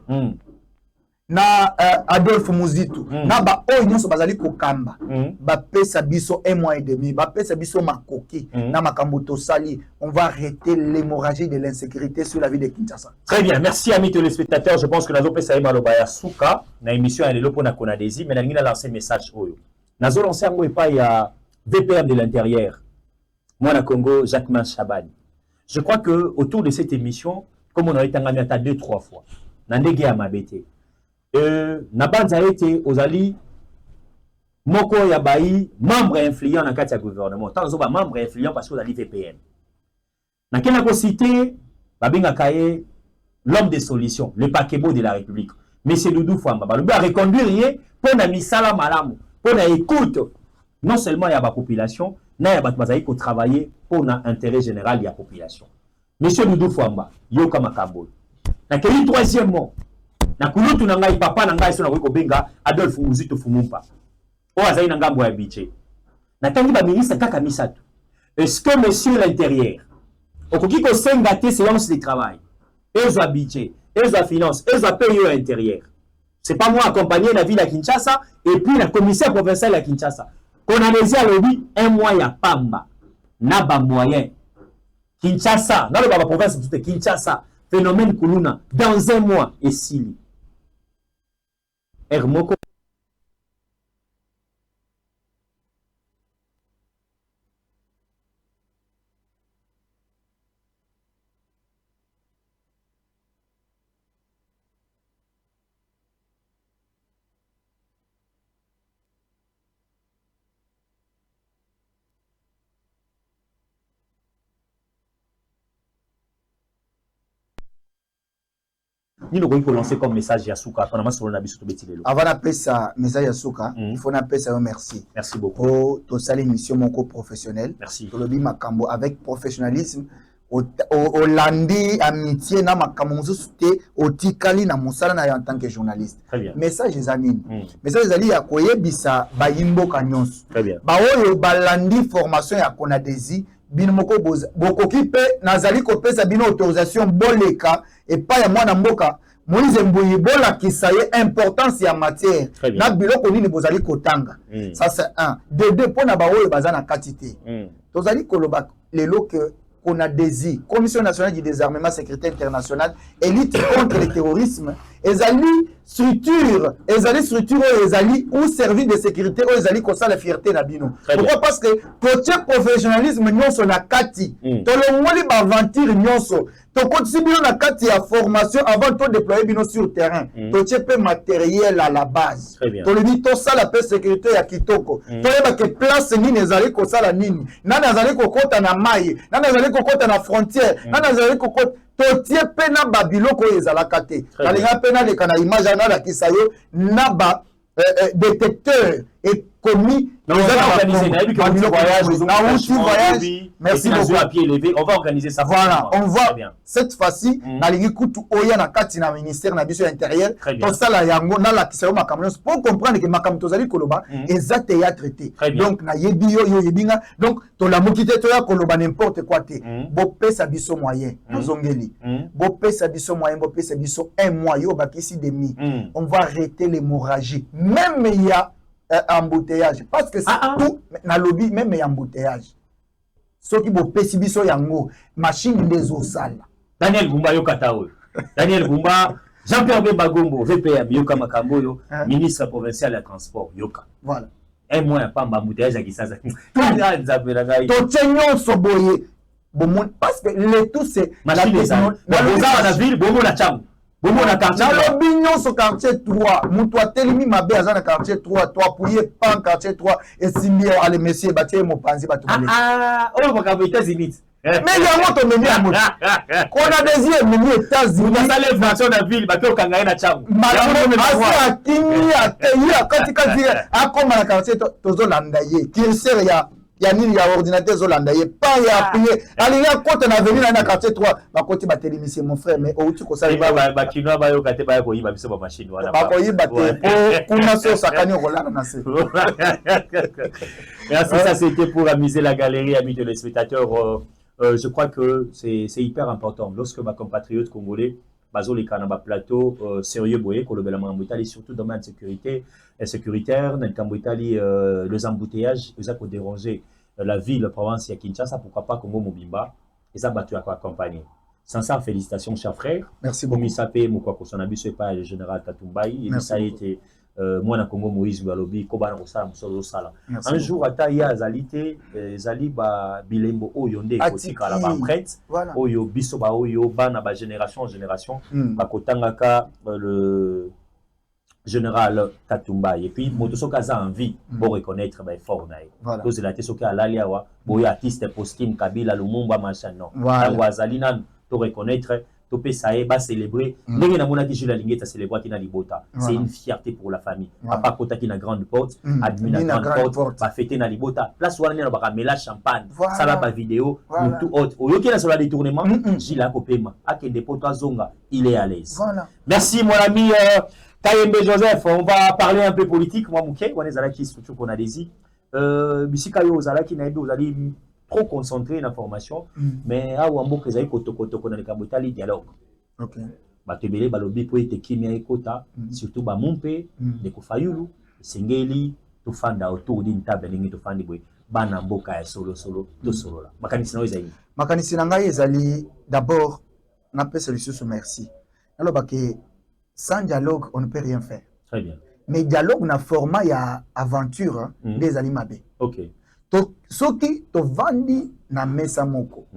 Na Adolphe Muzitu. Na ba oyo nyonso bazali kokamba. Ba pesa biso 1 mois et demi. Ba pesa biso makoki. Na makambo tosali. On va arrêter l'hémorragie de l'insécurité sur la ville de Kinshasa. Très bien. Merci amis téléspectateurs. Je pense que nazo pesa Malobaya Souka na émission ya lelo pona Konadezi mais na lancé message oyo. Nazo lancer ngo epa ya VPM de l'intérieur. Moi, na Congo, Jacquemin Chabani. Je crois que autour de cette émission, comme on a été engagé 2-3 fois, Nandege à Mabete, Nabanza a été aux alliés, Moko Yabaï, membre influent dans le cadre du gouvernement. Tant que membre influent parce que vous avez VPN. Dans quelle cité, Babinga Kaye, l'homme des solutions, le paquebo de la République. Mais c'est Doudou Famba. Il a reconduire pour la misala malamu, pour la écoute. Non seulement il y a la population, na ya bato bazali ko travailler pour na intérêt général ya population. Monsieur Doudou Fouamba, yoka makambo. Na keli troisièmement, na kulutu na ngai papa na ngai so na ko benga Adolphe Muzito Fumumpa. O azali na ngambo ya budget. Na tangi ba ministre kaka misato. Est-ce que monsieur l'intérieur okoki ko senga te séance de travail? Ezo budget, ezo finance, ezo paye intérieur. C'est pas moi accompagner la ville à Kinshasa et puis la commissaire provinciale à Kinshasa. Qu'on a laissé à lobby un mois ya pamba. Na ba moyen. Kinshasa, dans le baba province de Kinshasa, phénomène Kuluna, dans un mois et sili. Hermoko. Ni le pour lancer comme message Yasuka pendant sur le biso to betilelo. Avant d'appeler ça message Yasuka, il faut appeler ça un merci. Merci beaucoup. Pour to sali mission mon professionnel. Merci. To lobi makambo avec professionnalisme au landi amitié na makambo te au tikali na musala na en tant que journaliste. Très bien. Message ezanini. Message ezali ya koyebisa ba yimbo kanyonso. Très bien. Ba oyo balandi formation ya Konadesi bino moko bokoki pe nazali kopesa bino autorisation boleka et pas ya mwana mboka Moïse Mbouyi bolakisa ye importance ya matière na biloko nini bozali kotanga. Ça c'est un. De deux pour na ba oyo bazana katité. Tozali koloba lelo que Konadesi, Commission nationale du désarmement sécurité internationale et lutte contre le terrorisme, ezali structure ezali ou service de sécurité ou ezali ko ça la fierté na bino. Pourquoi? Parce que côté professionnalisme nyonso na kati to le ngoli ba aventure nyonso to côté bino na kati ya formation avant de déployer bino sur terrain to tiepe matériel à la base to le dit to ça la paix sécurité ya kitoko to yeba que place nini ezali ko ça la nini nana ezali ko kota na mai nana ezali ko kota na frontière nana ezali ko kota totie pena babiloko ezalaka te balinga pena leka na image na la kisayo na ba détecteur et commis on va organiser voyage. Merci beaucoup. À pied élevé, on va organiser ça. Voilà, on va cette fois-ci na lingi kutu oya na kati na ministère na biso intérieur to sala yango na la kisayo makambo pour comprendre que makambo tozali koloba exact théâtre te. Donc na yebi yo yebinga donc to la mokité to ya koloba n'importe quoi te. Bo pesa biso moyen tozongeli. Bo pesa biso moyen, bo pesa biso un mois yo bakisi demi. On va arrêter l'hémorragie. Même il y a embouteillage parce que c'est tout na lobby même il y a embouteillage. Ce qui bo pesi biso yango machine des osala. Daniel Gumba yo katawe. Daniel Gumba, Jean-Pierre Bagombo, VPM yoka makambo yo, ministre provincial de transport yoka. Voilà. Un mois pas embouteillage à Kisasa. To tsenyo soboye. Bon parce que le tout c'est machine des osala. La ville bomo la cham. Bomo la quartier. Na lobignon so quartier 3. Mutu atelimi mabe azana quartier 3, toi pouye pan quartier 3 et simbi ale monsieur batie mo panzi batu bele. Oh baka États-Unis. Mais yango to meni ya moto. Konadesi meni États-Unis. Ça les informations na ville bato kanga na cham. Madame asi akini ateya katikati akoma na quartier tozo landa ye. Kilser ya nini ya ordinateur zolanda ye pas ya appuyer alinga côté na venir na quartier 3 ba côté ba télévision mon frère mais au tu ko ça ba kinoa ba yo kate ba ko yiba biso ba machine wana ba ko yiba te kuna so sakani rolana na se. Merci, ça c'était pour amuser la galerie, amis téléspectateurs. Je crois que c'est hyper important lorsque ma compatriote congolais bazo les canaba plateau sérieux boye ko le belamang Italie surtout dans la sécurité sécuritaire dans Italie les embouteillages ça peut déranger la ville la province ya Kinshasa pourquoi pas Congo Mobimba et ça battu à accompagner sincère félicitations chers frères. Merci beaucoup Misape mukwa ko son abus pas le général Tatumbai et ça a été moi na Congo Moïse Balobi ko bana ko sala musolo sala un jour ata ya azalité zali ba bilembo oyo nde ko tikala ba prêtre oyo biso ba oyo bana ba génération en génération ba kotangaka le général Tatumba et puis moto soka za envie pour reconnaître ba fort nae cause la te soka alaliawa boya artiste Postin Kabila Lumumba machin non azali nan to reconnaître topé ça va célébrer ndenge na mona ki Jules Alinguet a célébré qui na libota c'est une fierté pour la famille papa kota qui na grande porte admin na grande porte va fêter na libota place wana na ba mela champagne ça la ba vidéo tout autre oyoki na sur la détournement Jules Akopema akende poto azonga il est à l'aise merci mon ami Kayembe Joseph on va parler un peu politique moi muke on est qui surtout qu'on a des bisika yo ozala ki na vous allez trop concentré dans la formation mais à Wambo que zai koto na likambo tali dialogue OK ba tebele balobi po ete kimia ekota surtout ba mompe de ko fayulu sengeli to fanda autour d'une table lingi to fandi boy bana mboka ya solo to solo la makanisi na ezali makanisi na ngai ezali d'abord na pesa lisusu merci alors que sans dialogue on ne peut rien faire très bien mais dialogue na format ya aventure des alimabe OK to soki to vandi na mesa moko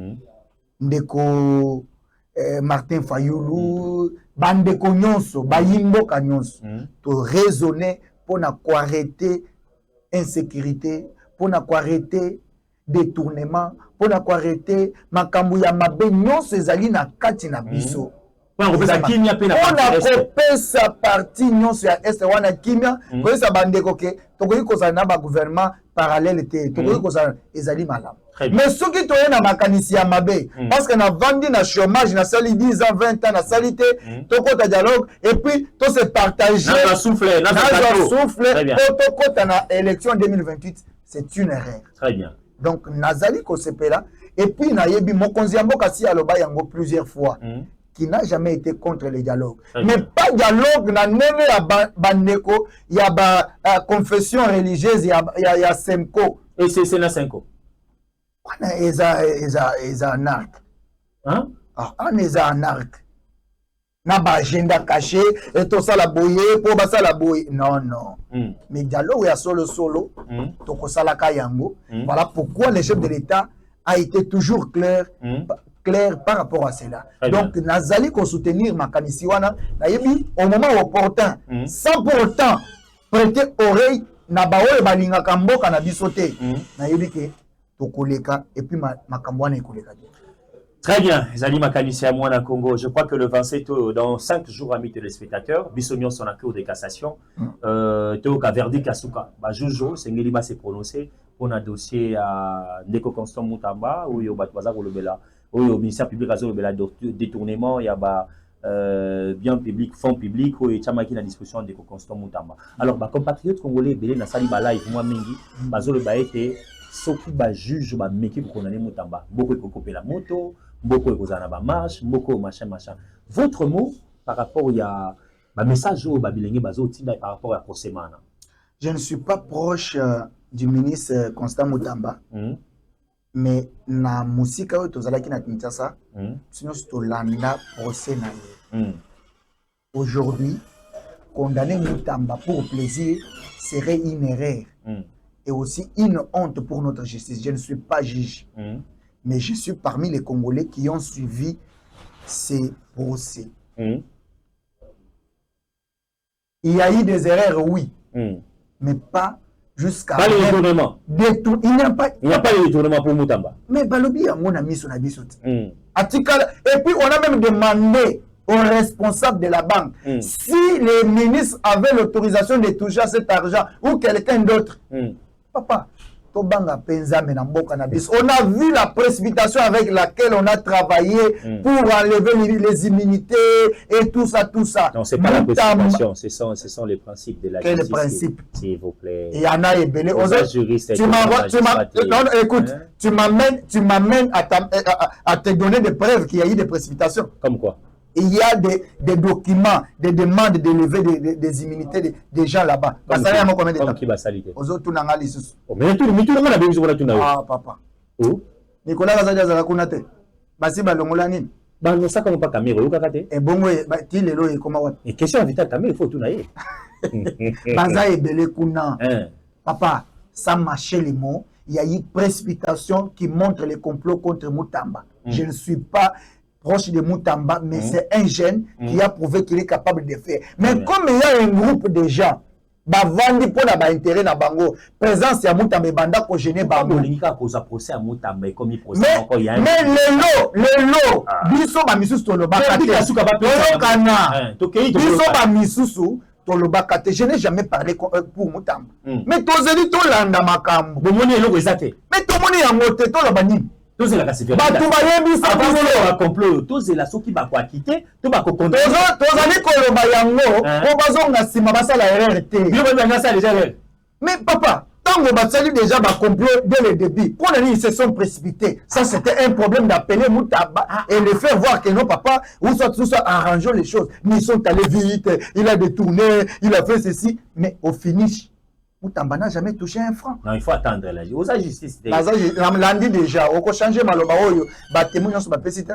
ndeko Martin Fayulu bandeko nyonso bayimboka nyonso to raisonner pour na ko arrêter insécurité pour na ko arrêter détournement pour na ko arrêter makambo ya mabe nyonso ezali na kati na biso on a kopesa parti nyonso ya est wana kimia koyesa bandeko ke tokoki kozala na ba gouvernement parallèle te tokoki kozala ezali malamu mais soki toye na makanisi ya mabe parce que na vandi na chômage na sali 10 ans 20 ans na sali te tokota dialogue et puis to se partager na souffle to tokota na élection 2028 c'est une erreur très bien donc nazali ko sepela et puis na yebi mokonzi ya mboka si aloba yango plusieurs fois qui n'a jamais été contre le dialogue. Mais pas dialogue, na nene ya bandeko, ya ba confession religieuse, ya Semko. Et c'est na Semko. On a eza anarque. Hein? Ah, on eza anarque. Na ba agenda caché, et tout ça la boye, pour basa la boye. Non, non. Mais dialogue ya solo, toko salaka yango. Voilà pourquoi le chef de l'État a été toujours clair par rapport à cela. Donc, Nazali ko soutenir makanisi wana, nayebi au moment opportun, sans pour autant prêter oreille na baoye balinga kamboka na bisote. Nayebi ke tokoleka et puis makambo wana ekoleka. Très bien, Zali Makanisi à moi, Congo. Je crois que le 27, dans 5 jours, amis téléspectateurs, Bissonion sont en cour de cassation. Théoka verdict Kasuka. Jojo, c'est Ngeliba s'est prononcé pour un dossier à Ndeko Constant Moutamba, où il y a Batwaza Golobela, où il y a au ministère public Azolobela détournement, il y a bien public, fonds public, où il y a qui à disposition Ndeko Constant Moutamba. Alors, compatriotes congolais, Belé, Nassali Balaï, moi, Mingi, Bazoloba était, soki ba juge ba meki pour condamner Moutamba. Beaucoup de couper la moto. Beaucoup de marche, beaucoup machin. Votre mot par rapport à message au Babilengé par rapport à procès mana? Je ne suis pas proche du ministre Constant Moutamba, mais na musika où tozala ki na Kinshasa, sinon c'est Landa procès na. Aujourd'hui, condamner Moutamba pour plaisir serait une erreur et aussi une honte pour notre justice. Je ne suis pas juge. Mais je suis parmi les Congolais qui ont suivi ces procès. Il y a eu des erreurs, oui, mais pas jusqu'à... Pas les détournements. Il n'y a pas de détournement pour Moutamba. Mais Balobi, on a mis son habit. Et puis, on a même demandé aux responsables de la banque si les ministres avaient l'autorisation de toucher à cet argent ou quelqu'un d'autre. Papa, on a vu la précipitation avec laquelle on a travaillé pour enlever les immunités et tout ça. Non, c'est pas la précipitation, ce sont les principes de la justice. Quel principe? S'il vous plaît. Il y en a ébélé. Écoute, tu m'amènes à te donner des preuves qu'il y a eu des précipitations. Comme quoi? Il y a des documents, des demandes d'élever des immunités des gens là-bas. Comme qui va s'aliter? Ah, papa. Nicolas Kazadia Zarakunate. Basi balongola nini? Bah, ça comme pas caméra, ou kakate? Et bon, ti lelo et comment? Et question vitale, caméra, il faut tout naïe. Baza et belé kuna. Papa, ça marchait les mots. Il y a eu précipitation qui montre les complots contre Moutamba. Je ne suis pas proche de Moutamba, mais c'est un jeune qui a prouvé qu'il est capable de faire. Mais comme il y a un groupe de gens, bavandi pour na intérêt na bango présence ya Mutamba banda ko gêner bango bolingika koza procès à Mutamba comme procès encore ya mais lelo biso ba misusu tolobaka te tolokana biso ba misusu tolobaka te je n'ai jamais parlé pour Mutamba mais tozeli tolanda makambo bomoni eloko ezate mais tomoni yango te toloba nini tozela kasi bato bayebisa biso complot tozela soki bakoakite to bakokonde tozali koloba yango po bazonga nsima basala erreur te mais papa tango basali déjà complot dès le début pour les ils se sont précipités ça c'était un problème d'appeler Mutamba et le faire voir que non papa ou soit arrangeons les choses mais ils sont allés vite il a détourné il a fait ceci mais au finish Mutamba n'a jamais touché un franc. Non, il faut attendre la justice. La justice, l'a dit déjà. On peut changer maloba oyo. Batémoignage sur ma petite.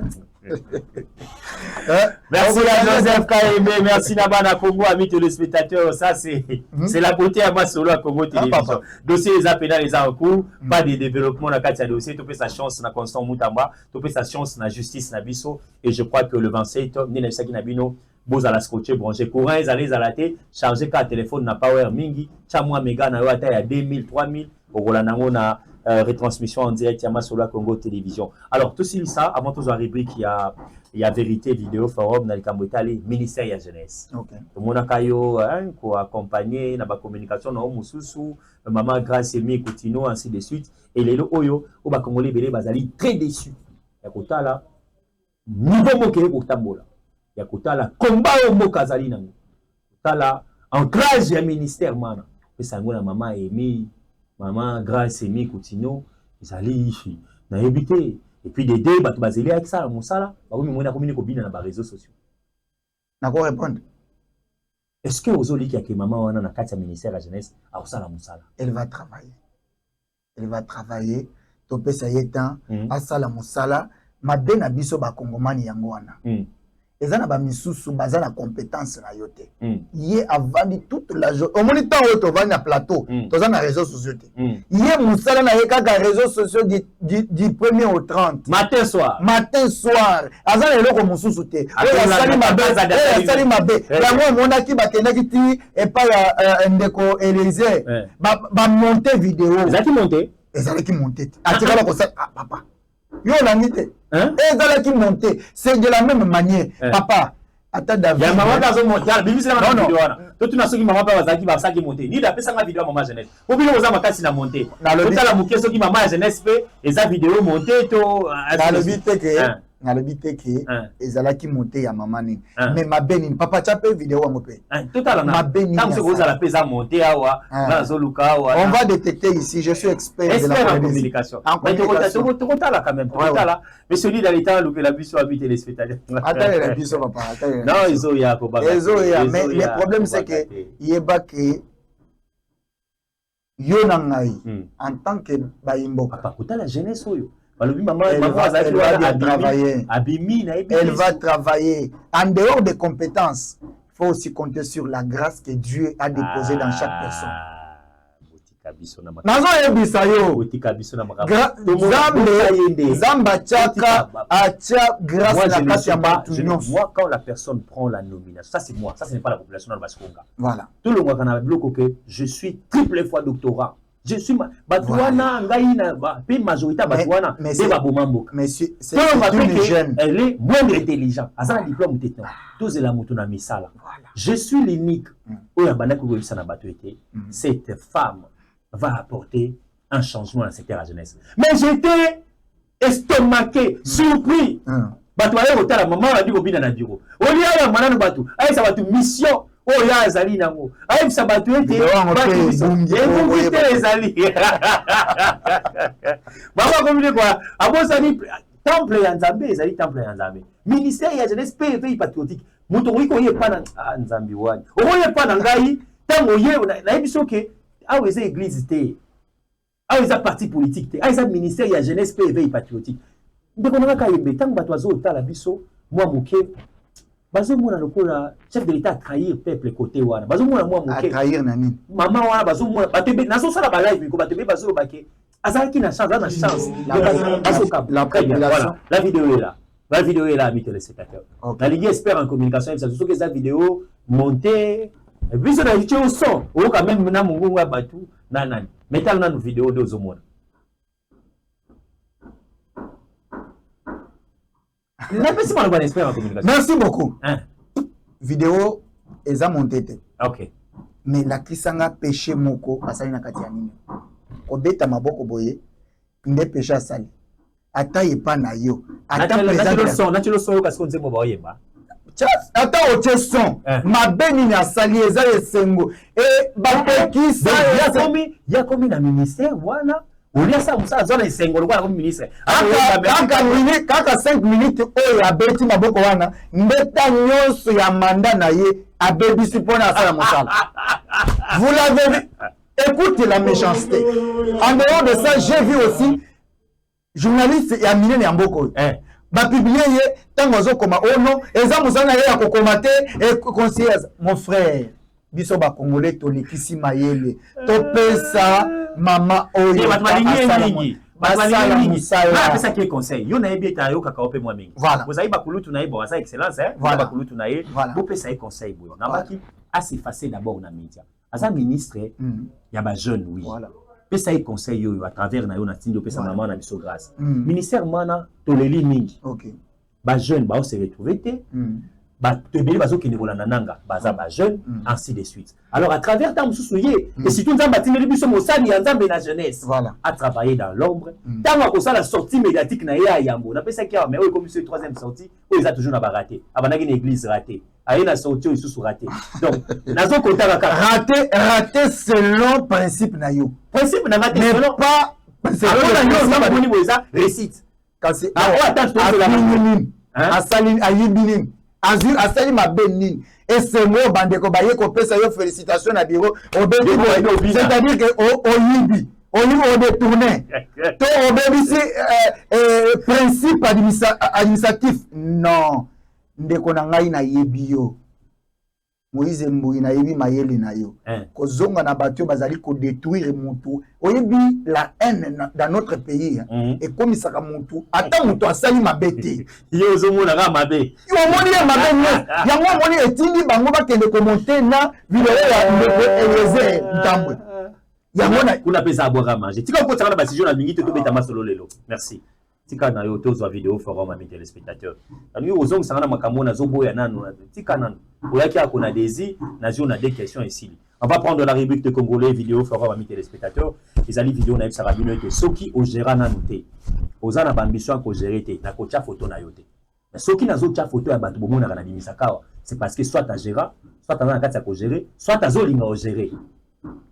Merci à Joseph Kaembe, merci Nabana Congo, amis téléspectateurs. Ça, c'est la beauté à moi solo à Congo Télévision. Dossier les appels les en cours, pas de développement dans le dossier. Tu peux sa chance na Constant Mutamba, tu peux sa chance na justice na biso. Et je crois que le 27, Nina Saki Nabino. Boz à la scotcher branché courant ils allaient à la tête charger car téléphone na power mingi chamwa méga na wata ya 2000 3000 au Rolanango na retransmission en direct Yama Solo Congo Télévision. Alors tout ça avant tous la rubrique il y a vérité vidéo forum na Kambotali ministère ya jeunesse. OK. Tout monde a kayo ko accompagner na ba communication na mususu maman Grace Emi Coutinho ainsi de suite et les oyo au ba congolais belé bazali très déçus. Ya kotala niveau moké ko tambola. Ya kotala combat au mokazali nango kotala ancrage ya ministère mana pesa ngo na mama Emi maman Grace Emi Coutinho ezali ici na ebité et puis des débats bato bazeli avec ça mosala bakomi mona komini ko bina na ba réseaux sociaux na ko répondre est-ce que ozoli ki ya maman wana na kati ya ministère ya jeunesse a osala mosala elle va travailler to pesa yetan asala mosala mabe na biso ba kongomani yango wana ezana ba misusu bazana compétence na yote yé avandi toute la journée au moni temps to vandi na plateau tozana réseaux sociaux yé musala na ye kaka réseaux sociaux du 1er au 30 matin soir azana eloko mususu te asali mabe yango monaki bakendaki ti epa ya ndeko Élysée ba monter vidéo ezalaki monter atikala ko sa papa yo na nite ezalaki monter c'est de la même manière papa ata David ya maman bazo monter bibi sema na vidéo wana to tuna soki maman pa bazaki basaki monter ni da pesa nga vidéo maman jeunesse po bino oza makasi na monter totala muke soki maman jeunesse pe eza vidéo monter to na le bité que ezalaki monter ya maman ni mais mabeni papa chape vidéo wango pe totala na mabeni tant que vous la pesa monter awa na zoluka awa on va détecter ici je suis expert de la communication mais totala quand même totala mais celui dans l'état la biso habite les spectateurs attendez la biso papa attendez non izo ya ko baba mais le problème c'est que yeba que yo na ngai en tant que baimboka papa kotala jeunesse oyo elle va travailler. En dehors des compétences, il faut aussi compter sur la grâce que Dieu a déposée dans chaque personne. Moi, quand la personne prend la nomination, ça c'est moi, ça ce n'est pas la population dans le Basconga. Voilà. Tout le monde a bloqué que je suis triple fois doctorat. Je suis Batouana, Ngaïna, puis majorité Batouana, c'est Babomambo. Mais c'est une jeune. Elle est moins intelligente. Azan a diplôme tétan. Tous la moutona misala. Je suis l'unique. Cette femme va apporter un changement dans le secteur de la jeunesse. Mais j'étais estomaqué, surpris. Batouana, au la maman a dit au bina na bureau. Au lieu de manan batou, aïe ça va tout mission. Oh ya ezali nango ayi sabatu ete bungi ezali baba komile kwa abosani temple ya Nzambe ezali temple ya Nzambe ministère ya jeunesse PV patriotique muto wiko ye pana Nzambi wani oye pana ngai tango ye na ebiso ke awe za église te awe za parti politique te awe za ministère ya jeunesse PV patriotique ndeko nanga kayembe tango bato azo tala biso moi moke bazo mona lokola chef de l'état a trahir peuple côté wana bazo mona moi moke trahir nani maman wana bazo mona batebe nazo sala ba live ko batebe bazo bake azaki na chance la population la vidéo est là amis téléspectateurs la ligue expert en communication ça surtout que cette vidéo montée Et puis ça a été au son. Ou quand même na mungu wa batu na nani. Mettez dans nos vidéos de Zomona. Merci mon expert en communication. Merci beaucoup. Hein? Vidéo eza montée. OK. Mais la kisanga péché moko asali na kati ya nini. Kobeta maboko boye nde péché asali. Ata yepa na yo. Ata président. Naturel son parce qu'on dit mo ba yeba. Ata otie son mabe nini asali eza esengo e bapekisa ya komi na ministère wana olia sa musala zona esengo lokwa na ministre kaka 5 minutes oyo abeti maboko wana ndeta nyonso ya manda na ye abebisi mpona asala mosala. Vous l'avez vu. Écoutez la méchanceté. En dehors de ça, j'ai vu aussi journaliste ya minene ya mboko publié tango azokoma ono eza musana ya kokoma te et conseiller mon frère biso ba congolais tolekisi mayele topesa mama oyo pesa qui conseil yo na yebi ta yo kaka ope moi mingi vous avez bakulutu na yebo sa excellence bakulutu na ye bo pesa e conseil boyo na baki assez facile d'abord na média asa ministre ya ba jeune oui pesa e conseil yo à travers na yo na tindi pesa maman na biso grâce ministère mana toleli mingi ba jeune ba se retrouver te ba tebeli bazo kende kolanda nanga baza ba jeune ainsi de suite. Alors à travers tant soucier et si tout nzamba tindeli biso mosali ya nzambe na jeunesse à travailler dans l'ombre tant ko ça la sortie médiatique na ya yambo na pesa ki mais comme c'est troisième sortie ou ils a toujours na ba raté abanaki une église ratée aye na sortie ou sous raté donc nazo kota ka raté selon principe na yo principe na raté selon pas selon na yo boni ça récite kasi asali ayibini azur asali mabenini et c'est moi bandeko baye ko pesa yo félicitations na bureau c'est-à-dire que oyibi au détourné to obéissé principe administratif non ndeko na ngai na yebio Moïse Mbouyi na yebi mayeli na yo kozonga na batio bazali ko détruire mutu oyebi la haine dans notre pays et comme ça ka mutu ata mutu asali mabete yo zomona ka mabe yo moni ya mabe yango moni etindi bango bakende commenter na vidéo ya ndeko Eliezer Ntambwe yango na kuna pesa aboka manger tika ko tsana ba sijo na mingi to beta masolo lelo merci tika na yo tozo vidéo forum à mes téléspectateurs nous ozong sangana makambo na zoboya nanu tika nanu oyaki akona désir nazo na des questions ici on va prendre la rubrique de congolais vidéo forum à mes téléspectateurs les ali vidéo na ça rabino que soki o gérant nanu te ozana ba ambition ko gérer te na ko tia photo na yote mais soki nazo tia photo ya bato bomona kana bimisaka c'est parce que soit ta gérant soit ta na kati ya ko gérer soit ta zo linga o gérer.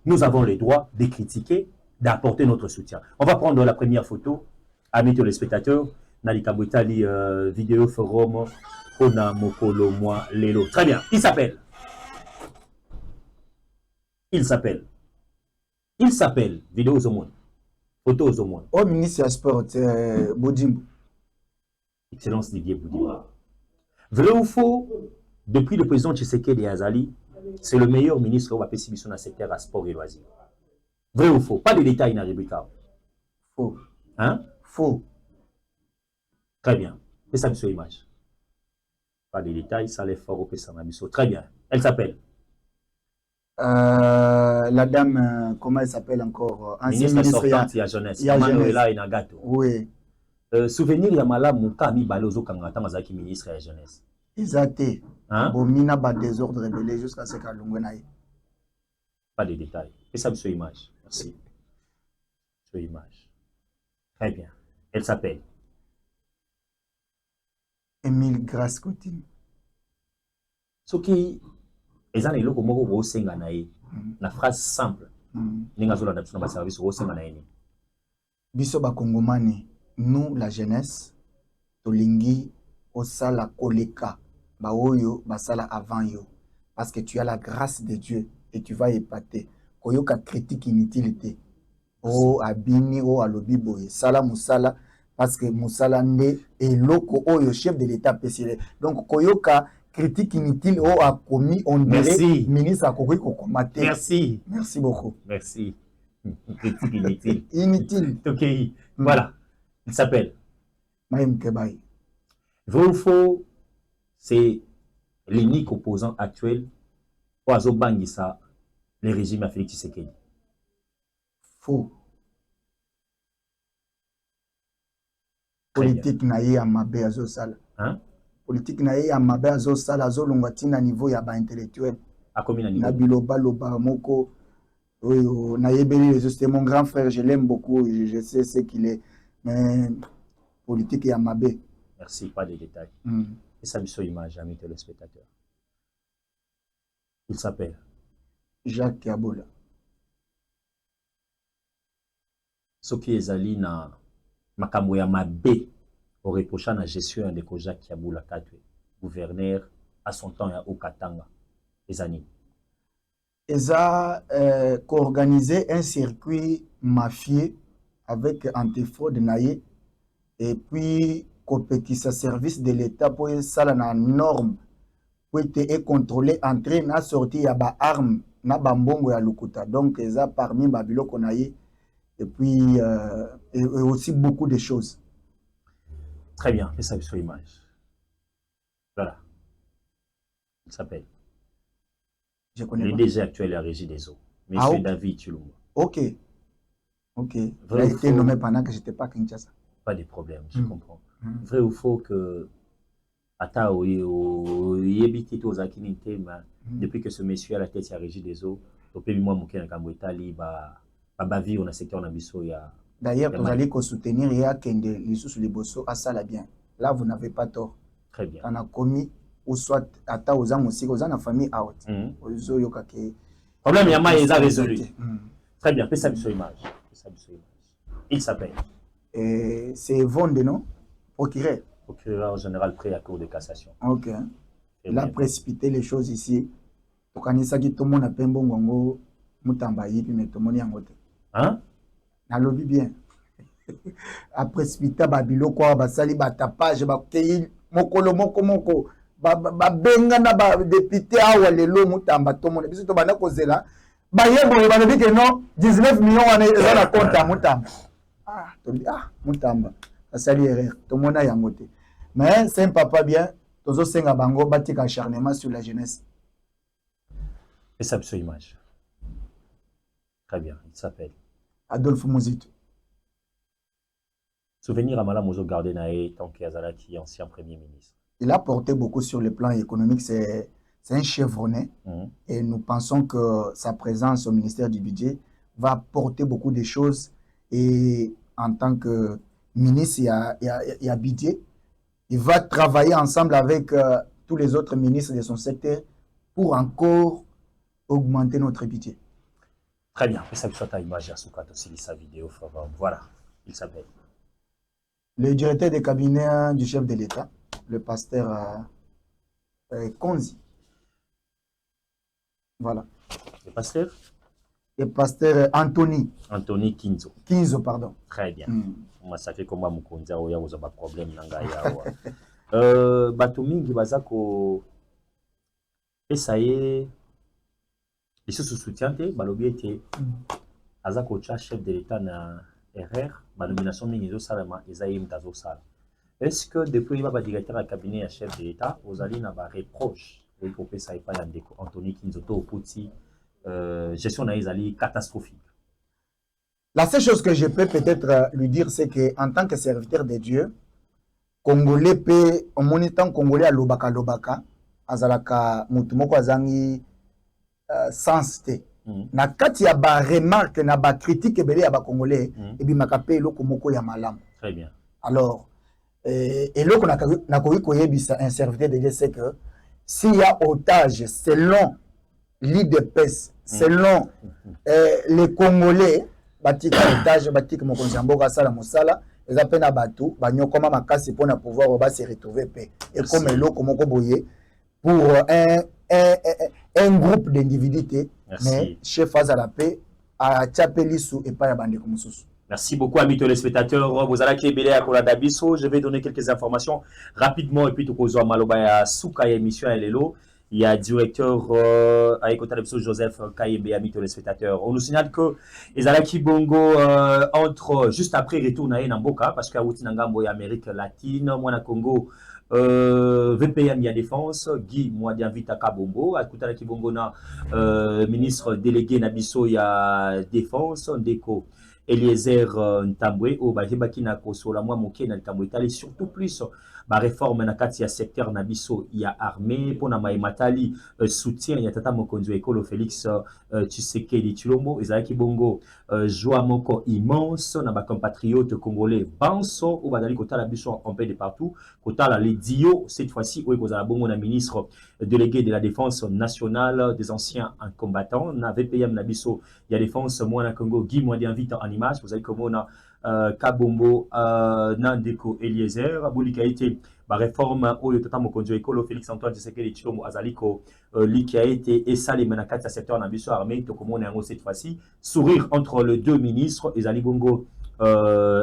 Nous avons le droit de critiquer, d'apporter notre soutien. On va prendre la première photo. Amis téléspectateurs, Nalika Boutali, vidéo forum, Kona Mokolo Moi Lelo. Très bien. Il s'appelle. Vidéo Zomon. Photo Zomon. Au ministre Sport, Boudimbo. Excellence Didier Boudimbo. Vrai ou faux, depuis le président Tshisekedi Azali, c'est le meilleur ministre au APC dans le secteur à sport et loisirs. Vrai ou faux? Pas de détails dans la rubrique. Faux. Hein? Faux. Très bien. Et ça, sur image. Pas de détails, ça l'est fort au PSA. Très bien. Elle s'appelle? La dame, comment elle s'appelle encore? Ministre sortante, il y a jeunesse. Manuela Inagato. Oui. Souvenir Yamala Moukami Balozo Kangata Mazaki, ministre de la jeunesse. Exacté. Bomina ba désordre révélé jusqu'à ce qu'à Lungwenaï. Pas de détails. Et ça, sur image. Merci. Sur image. Très bien. Elle s'appelle? Émile Grace Coutine. Ce qui est un élo comme au Senganaï. La phrase simple. N'engazola d'absence de service au Senganaï. Bisoba Kongomani, nous, la jeunesse, Tolingi, Osala Koleka. Baoyo basala avant yo parce que tu as la grâce de Dieu et tu vas épater koyoka critique inutilité o abini o alobi boye sala musala parce que musala nde eloko oyo chef de l'état pesile donc koyoka critique inutile o a commis on dirait ministre akoki kokomate. Merci beaucoup. Merci. Critique inutile. Inutile. OK. Voilà. Il s'appelle Maïm Kebaï. Vrai ou faux? C'est l'unique opposant actuel Oazo bangisa le régime à Félix Tshisekedi. Faux. Politique na ye ya mabe azo sala. Hein? Politique na ye ya mabe azo sala azo longwa tina niveau ya ba intellectuel. À combien de Na niveau? biloba loba moko. Oui, na yebeli les autres, c'est mon grand frère, je l'aime beaucoup, je sais ce qu'il est. Mais politique ya mabe. Merci, pas de détails. Mm. Et ça, sur image, amis téléspectateurs. Il s'appelle Jacques Kiabola. Soki Ezali na makambo ya mabe au reprochant la gestion de Jacques Kiabola Katwe, gouverneur à son temps à Okatanga. Ezani. Eza co-organisé un circuit mafieux avec antifraude naïe et puis compétition service de l'État pour ça la norme pour être contrôlé entrer na sortie ya ba arme na bambongo ya lukuta donc eza parmi babilo konaïe et puis et aussi beaucoup de choses. Très bien, fais ça sur image. Voilà. Il s'appelle. Je connais Le pas. DG actuel de la Régie des eaux. Monsieur Ah, ok. David Chilumba. Ok. Ok. Il Vrai a ou été faux? nommé pendant que j'étais pas à Kinshasa. Pas de problème, je Mm. comprends. Mm. Vrai ou faux que Ata Yebiti Tozakini Tema, depuis que ce monsieur à la tête de la Régie des eaux, au pays moi mon kena kambo Itali ba vie on a secteur na biso ya. D'ailleurs, Ya vous Mali. allez soutenir et Kende, les sous les bossos, à ça la bien. Là, vous n'avez pas tort. Très bien. On a commis, ou soit, à ta aux ans aussi, aux ans, la famille out. Mhm. Aux oyo kake. Problème Yama est résolu. Mm. Très bien, fais ça sur image. Fais ça sur image. Il s'appelle Et c'est Vonde, non? Procureur. procureur général près à Cour de cassation. Ok. Très Il a bien. précipité les choses ici. Tokanisa ki tout le monde a peine bon gongo, mutamba yipi, mais tout le monde y a ngote. Hein? Na lobby bien. A précipité babilo quoi, basali batapage, bakeyi mokolo moko. Benga na ba député awa lelo mutamba tout le monde. Biso to bana kozela. Ba yebo ba lobi que non, 19 millions wana eza na compte ya mutamba. Ah, to dit ah, mutamba. Basali erreur. Tout le monde a ngote. Mais c'est un papa bien. Tozo senga bango batika acharnement sur la jeunesse. Fais ça sur image. Très bien, il s'appelle. Adolphe Mouzito. Souvenir à Malamozo Gardenae, tant qu'Azalaki, ancien Premier ministre. Il a porté beaucoup sur le plan économique. C'est un chevronné. Mhm. Et nous pensons que sa présence au ministère du Budget va apporter beaucoup de choses. Et en tant que ministre, il y a budget. Il va travailler ensemble avec tous les autres ministres de son secteur pour encore augmenter notre budget. Très bien, fais ça sur ta image à Soukat aussi, sa vidéo. Voilà, il s'appelle. Le directeur de cabinet du chef de l'État, le pasteur Konzi. Voilà. Le pasteur Le pasteur Anthony Anthony Kinzo. Kinzo, pardon. Très bien. Mm. Massacre comme Mukonza oya oza ba problème nanga yawa. Bato mingi bazako esaye les sous soutiente balobi ete azako cha chef de l'état na RR ba nomination mingi zo salama esaye mtazo sala. Est-ce que depuis ba directeur à cabinet à chef de l'état ozali na ba reproche oui pour pesa pa ya ndeko Anthony Kinzo to poti gestion na ezali catastrophique. La seule chose que je peux peut-être lui dire, c'est qu'en tant que serviteur de Dieu, Congolais peut, en monitant Congolais à Lobaka, Azalaka, Mutumoko Azangi, sens te. Na kati ya ba remarque, na ba critique ebele ya ba Congolais, et bien makape eloko moko ya malam. Très bien. Alors, eloko na koyi koyebisa un serviteur de Dieu, c'est que s'il y a otage, selon l'IDPS, selon les Congolais, batika otage batika mokonzi mboka sala mosala eza pena batu banyokoma makasi pona pouvoir ba se retrouver paix et comme eloko moko boye pour un groupe d'individus mais chef azala paix a chapelisu et pas ya bandeko mususu. Merci beaucoup, amis téléspectateurs. Vous allez qui à Koladabiso. Je vais donner quelques informations rapidement et puis tout à Malobaya Souka émission à Lelo. Il y a directeur avec Joseph Kayembe, amis téléspectateurs. On nous signale que Ezalaki Bongo entre juste après retour na Namboka parce qu'à Outinangambo et Amérique latine, moi na Congo VPM ya défense Guy Mwadianvita Kabombo akutana kibongo na ministre délégué na biso ya défense ndeko Eliezer Ntambwe o bahebaki na kosola mwa moke na likambo etali surtout plus ba réforme na kati ya secteur na biso ya armée pona maimatali soutien ya tata mokonzi wa ekolo Félix Tshisekedi Tshilombo ezalaki bongo joie moko immense na ba compatriotes congolais banso o badali kotala biso en paix de partout kotala les dio cette fois-ci o ekozala bongo na ministre délégué de la défense nationale des anciens combattants na VPM na biso ya défense mwana Congo Guy Mwadianvita en image vous avez comme Kabombo Nandeko Eliezer Bolika été ba réforme oyo tata mokonzi ekolo Félix Antoine Tshisekedi Tshilombo azaliko qui a été esalé na kati ya secteur na biso armée to komona yango cette fois-ci sourire entre les deux ministres ezali bongo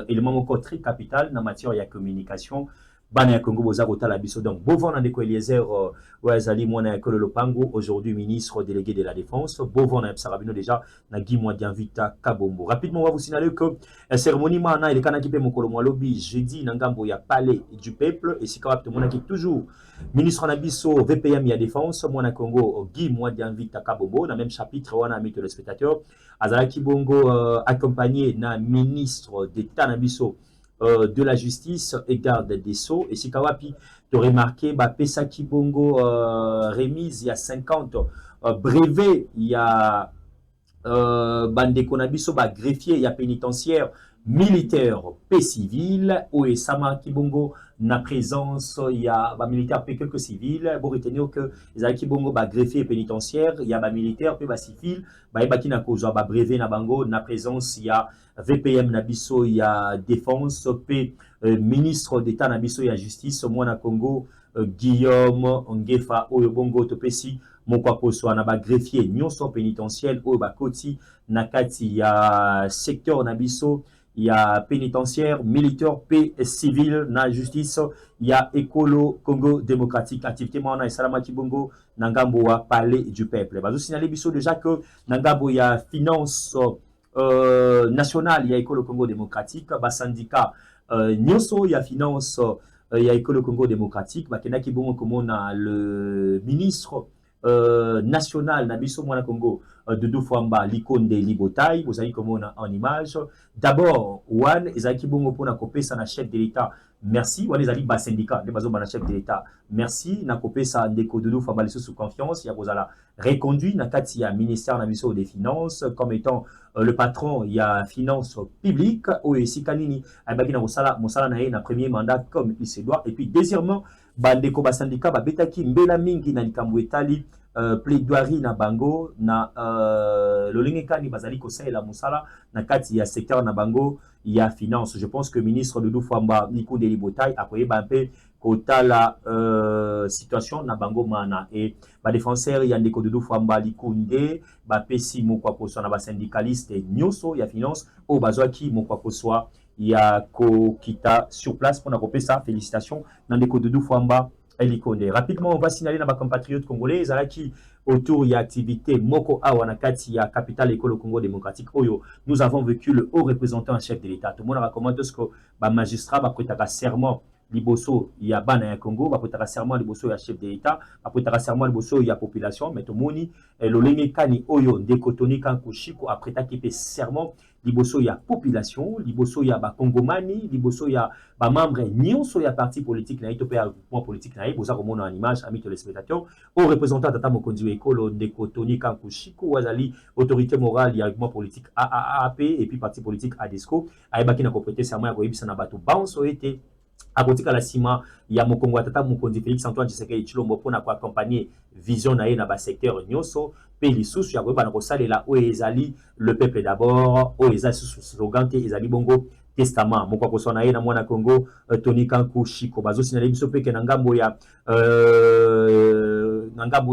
élément moko très capital na matière ya communication bana ya Congo boza kotala biso donc Bovon Nandeko Eliezer ezali mwana ya Kolo Lopango aujourd'hui ministre délégué de la défense Bovon na Sarabino déjà na Guy Mwadianvita Kabombo rapidement on va vous signaler que cérémonie mana ile kana kipe mokolo mwa lobby jeudi na ngambo ya palais du peuple et si kapte mona ki toujours ministre na biso VPM ya défense mwana Congo Guy Mwadianvita Kabombo na même chapitre wana ami téléspectateurs azalaki bongo accompagné na ministre d'état na biso de la justice et garde des sceaux et si kawapi tu remarqué bah pesa kibongo remise il y a 50 brevet il y a bande konabiso bah greffier il y a pénitentiaire militaire paix civil ou et sama kibongo na présence il y a bah militaire paix quelques civils pour retenir que les a kibongo bah greffier pénitentiaire il y a bah militaire paix bah civil bah baki na kozo bah brevet na bango na présence il y a VPM Nabiso, il y a défense, paix, ministre d'État Nabiso, il y a justice, moi na Congo, Guillaume Ngefa, Oyobongo, Topesi, Mokwakoso, Naba greffier, nyonso pénitentiel, Oyobakoti, Nakati, il y a secteur Nabiso, il y a pénitentiaire, militaire, paix civil, na justice, il y a écolo Congo démocratique, activité moi na Salama Kibongo, Nangambo wa palais du peuple. Bazo signaler biso déjà que Nangambo il y a finance national, il y a École Congo démocratique, bas syndicat, Nyoso, il y a finance, il y a École Congo démocratique, bah Kenaki bon comme on a le ministre national Nabiso Mwana Congo de Doufouamba, l'icône des Libotaï, vous savez comment on a en image. D'abord, One, Ezaki Bongo pour na copé ça na chef de l'État. Merci, One Ezali bas syndicat, de bazo na chef de l'État. Merci, na copé ça ndeko de Doufouamba sous confiance, il y a Bozala reconduit na kati ya ministère Nabiso des finances comme étant le patron, il y a finances publiques, OEC Kanini, Abakina Moussala Nae, na premier mandat comme il se doit. Et puis, deuxièmement, Bandeko Basandika, Betaki Mbela Mingi, Nanikambu Etali, plaidoirie na bango, na Lolingekani Bazali Kosei la Moussala, na kati, il y a secteur na bango, il y a finance. Je pense que ministre de Doufouamba, Nico Delibotaï, après Bampé, Kota la situation na bango mana et ba défenseur il y a ndeko de Doufouamba Likunde ba pesi mokwa koso na ba syndicaliste nyoso ya finance o bazwaki mokwa koso ya ko kita sur place pour na kopesa félicitations na ndeko de Doufouamba Likunde. Rapidement on va signaler na ba compatriotes congolais zalaki autour y a activité moko awa na kati ya capitale école Congo démocratique oyo nous avons vécu le haut représentant chef de l'État tout le monde recommande ce que ba magistrat ba prêta serment liboso ya bana ya Congo bapotaka serment liboso ya chef de l'État bapotaka serment liboso ya population mais tomoni lolenge kani oyo ndeko Tony Kankushiko apretaki pe serment liboso ya population liboso ya ba Congomani liboso ya ba membre nyonso ya parti politique na itope ya mouvement politique na boza komona en image amis téléspectateurs au représentant tata mokonzi ekolo ndeko Tony Kankushiko wazali autorité morale ya mouvement politique AAP et puis parti politique ADESCO ayebaki na compléter serment ya koyebisa na bato banso été à côté de la cima, il y a Mokongo Atata Mokondi Félix Antoine Tshisekedi Tshilombo pour accompagner vision na na ba secteur nyoso pe lisusu ya koba na kosalela o ezali le peuple d'abord o ezali sous slogan te ezali bongo testament moko ko sona na mwana Congo Tony Kankushiko bazo sinale biso pe ke na ngambo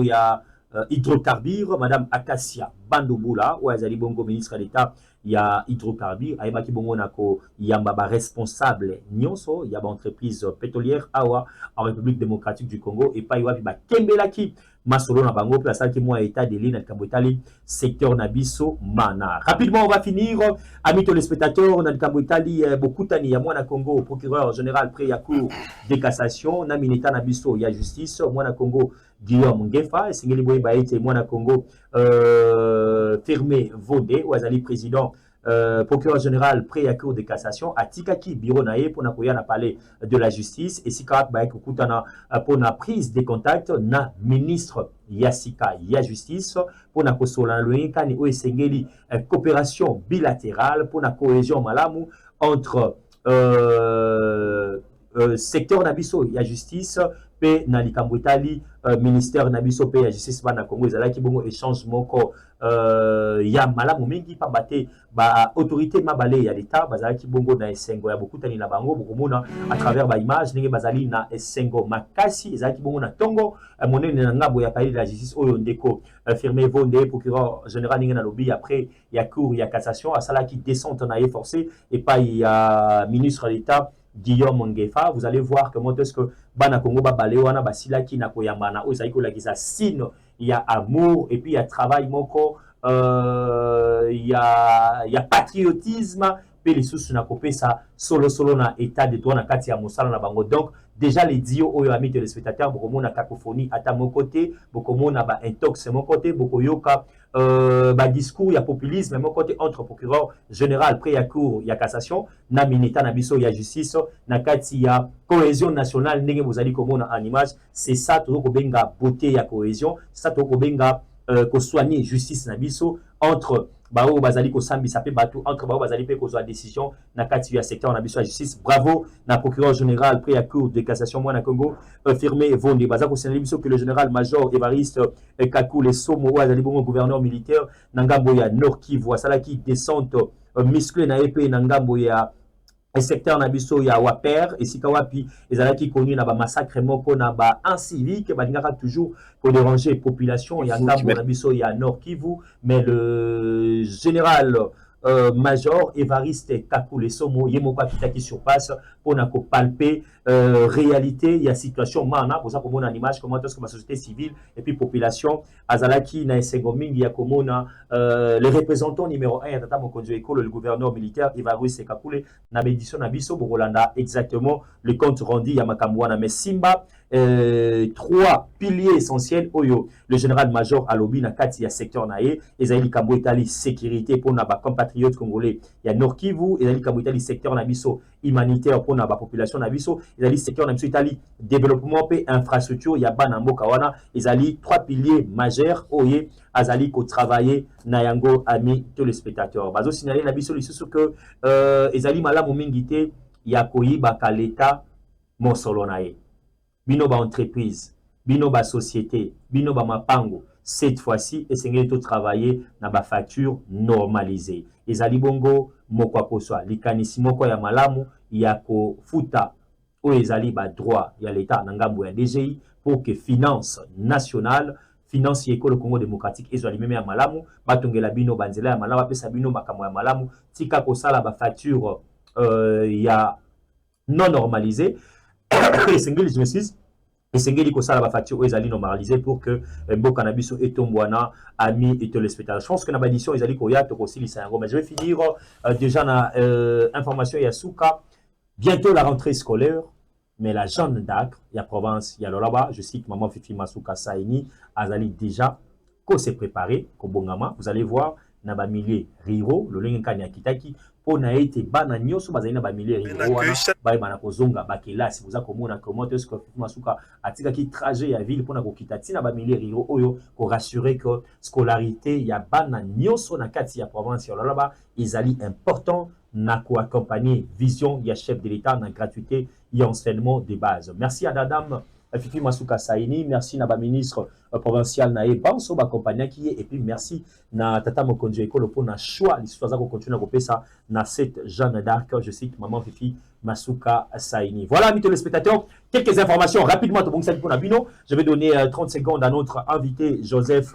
ya hydrocarbures madame Akasia Bandobula o ezali bongo ministre d'État ya hydrocarbures ayebaki bongo nako yamba ba responsable nyonso ya ba entreprise pétrolière awa en République démocratique du Congo et pa wapi ba kembelaki masolo na bango pe asalaki moi état de ligne na likambo etali secteur na biso mana. Rapidement on va finir amis téléspectateurs na likambo etali bokutani ya mwana Congo procureur général près ya cour de cassation na mineta na biso ya justice mwana Congo Guillaume Ngefa esengeli boye ba ete mwana Congo Firmé Vodé wazali président procureur général près à cour de cassation atikaki bureau nae pour na koya na palais de la justice et si karat ba ekutana pour na prise de contact na ministre Yassika ya justice pour na kosola loinka ni o esengeli coopération bilatérale pour na cohésion malamu entre secteur nabiso ya justice pe na likambo etali ministère nabiso pe ya justice bana Congo ezalaki bongo échange moko ya malamu mingi pambate ba autorité mabale ya l'état bazalaki bongo na esengo ya bokutani na bango bokomona à travers ba image ndenge bazali na esengo makasi ezalaki bongo na tongo monene na ngabo ya palais de la justice oyo ndeko Firmé Vodé procureur général ndenge na lobby après ya cour ya cassation asalaki descente na forcé et pas ya ministre de l'état Guillaume Ngefa, vous allez voir comment est-ce que Bana Congo Babale wana basila ki na koyambana oza iko la kisa signe il y a amour et puis il y a travail moko il y a patriotisme pe les sous na kopesa solo na état de droit na kati ya mosala na bango. Donc déjà les dio oyo amis téléspectateurs bokomona cacophonie ata mon côté bokomona ba intox mon côté bokoyoka ba discours ya populisme mon côté entre procureur général près ya cour ya cassation na mineta na biso ya justice na kati ya cohésion nationale ndenge bozali komona en image. C'est ça to ko benga beauté ya cohésion, ça to ko benga ko soigner justice na biso entre bao bazali ko sambisa pe batu entre bao bazali pe ko zo décision na kati ya secteur na biso ya justice. Bravo na procureur général près ya cour de cassation moi na Congo Firmé Vodé baza ko seneli biso que le général major Évariste Kakule Somo azali bongo gouverneur militaire na ngambo ya Nord Kivu asala ki descente musclé na épée na ngambo ya secteur na biso ya Waper et si kawapi ezalaki connu na ba massacre moko na ba incivique balingaka toujours pour déranger population ya ngambo na biso ya Nord Kivu mais le général major Évariste Kakule Somo yemoko akitaki sur place pour na ko palper réalité ya situation mana pour ça comme on a image comment est-ce que la société civile et puis population azalaki na esengo mingi ya komona le représentant numéro 1 ya tata mokonzi ekolo le gouverneur militaire Évariste Kakule na bédition na biso bokolanda exactement le compte rendu ya makambo wana mais simba trois piliers essentiels oyo le général major alobi na kati ya secteur nae ezali kambo etali sécurité pour na ba compatriotes congolais ya Nord Kivu ezali kambo etali secteur na biso humanitaire pour na ba population na biso ezali secteur na biso etali développement pe infrastructure ya bana mboka wana ezali trois piliers majeurs oye azali ko travailler na yango ami téléspectateurs bazo signaler na biso lisusu que ezali malamu mingi te ya koyiba ka l'état mosolo nae bino ba entreprise, bino ba société, bino ba mapango, cette fois-ci, essayez de travailler na ba facture normalisée. Ezali bongo moko akoswa likanisi moko ya malamu ya ko futa o ezali ba droit ya l'état na ngambo ya DGI pour que finance nationale finance yeko le Congo démocratique ezali meme ya malamu batongela bino banzela ya malamu pesa bino makambo ya malamu tika ko sala ba facture ya non normalisée. Je me suis essengeli ko sala ba facture ezali normalisé pour que mboka na biso etombwana ami et téléspectateurs. Je pense que na ba édition ezali ko ya to ko silisa yango mais je vais finir déjà na information ya suka bientôt la rentrée scolaire mais la Jeanne d'Arc ya province ya Lolaba je cite maman Fifi Masuka Saini azali déjà ko se préparer ko bongama vous allez voir na ba millier Riro le lengekani ya kitaki on a été bana nyoso bazalina ba milliers wana ba bana kozonga ba kelasi vous a komona comment est-ce que Masuka atika ki trajet ya ville pona ko kitatina ba milliers riro oyo ko rassurer que scolarité ya bana nyoso na kati ya province ya Lolaba ezali important na ko accompagner vision ya chef de l'état na gratuité et enseignement de base. Merci à Dadam Fifi Masuka Saini, merci na ba ministre provincial na Banso ba compagnie qui et puis merci na tata mokonzi ekolo pour na choix l'histoire za ko continuer ko pesa na cette Jeanne d'Arc je cite maman Fifi Masuka Saini. Voilà mes téléspectateurs, quelques informations rapidement pour na bino. Je vais donner 30 secondes à notre invité Joseph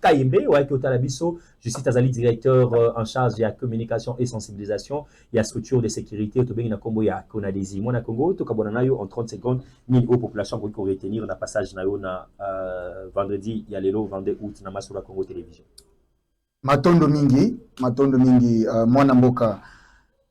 Kayembe, ouais, Kotalabiso, je cite Azali, directeur en charge de la communication et sensibilisation, il y a structure de sécurité, il y a Congo, il y a Konadesi. Moi, na Congo, tout Kabonanayo, en 30 secondes, 1000 population pour retenir le passage na vendredi, il y a le 22 août, na Masura Congo Télévision. Matondo mingi, Mwana Mboka.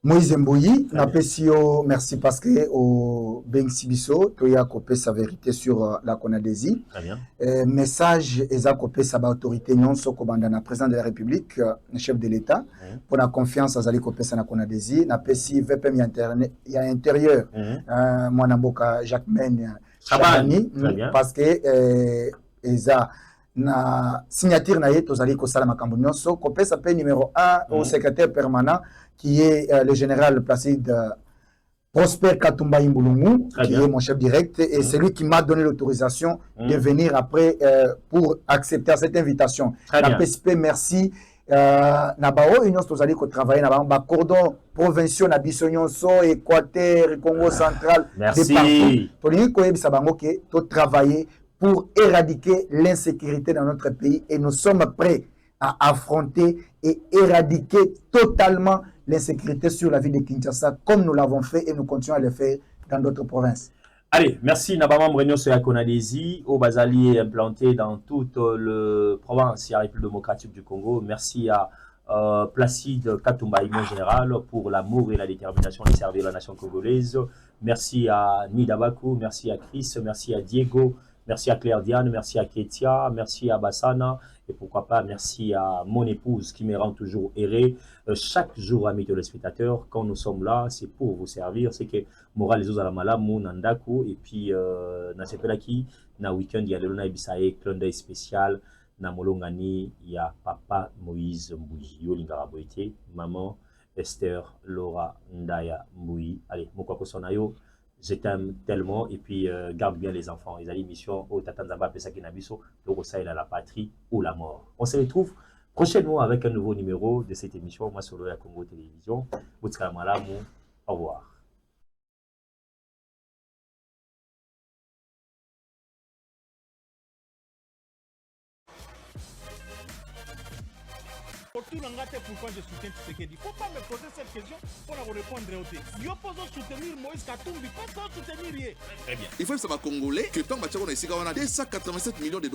Moïse Mboyi, napesio merci parce que au Bensibiso, tu as coupé sa vérité sur la Konadesi. Très bien. Message eza coupé sa autorité non so kobandana président de la République, chef de l'État, pour la confiance azali coupé sa na Konadesi. Napesi VPM ya intérieur, Mwana Mboka Jacques Men Chabani, parce que eza na signature na ye tozali kosala makambo nyonso coupé sa paie numéro 1 au secrétaire permanent qui est le général Placide Prosper Katumba Imbulungu, qui est mon chef direct, et c'est lui qui m'a donné l'autorisation de venir après pour accepter cette invitation. La PSP, merci. Nabao, Union Tozali, qui travaille dans le cordon provincial, na Bissonyonso, Équateur, Congo central, merci. Tu travailler pour éradiquer l'insécurité dans notre pays, et nous sommes prêts à affronter et éradiquer totalement l'insécurité sur la ville de Kinshasa, comme nous l'avons fait et nous continuons à le faire dans d'autres provinces. Allez, merci Nabama Mourenio Soya Konadesi, au Bazali implanté dans toute la province et la République démocratique du Congo. Merci à Placide Katumba, en général, pour l'amour et la détermination de servir la nation congolaise. Merci à Nidabaku, merci à Chris, merci à Diego, merci à Claire Diane, merci à Ketia, merci à Bassana. Et pourquoi pas, merci à mon épouse qui me rend toujours erré. Chaque jour, amis téléspectateurs, quand nous sommes là, c'est pour vous servir. C'est que Moral les à la Malamu, Nandaku, et puis Nasepelaki, na week-end, il y a le Luna Ibisae, clin d'œil spécial, na Molongani, il y a Papa Moïse Mbouyi, Yolinga Boité, Maman Esther Laura Ndaya Mbouyi. Allez, Mokoko Sonayo. Je t'aime tellement et puis garde bien les enfants. Ils ont l'émission au Tatanzamba Pesakinabiso, le Rosaïla la patrie ou la mort. On se retrouve prochainement avec un nouveau numéro de cette émission. Moi, sur la Congo Télévision. Au revoir. Pourquoi je soutiens Tshisekedi? Faut pas me poser cette question pour la répondre au thé. Yo pose soutenir Moïse Katumbi, pas soutenir. Très bien. Il faut savoir Congolais que tant que on a 287 millions de dollars.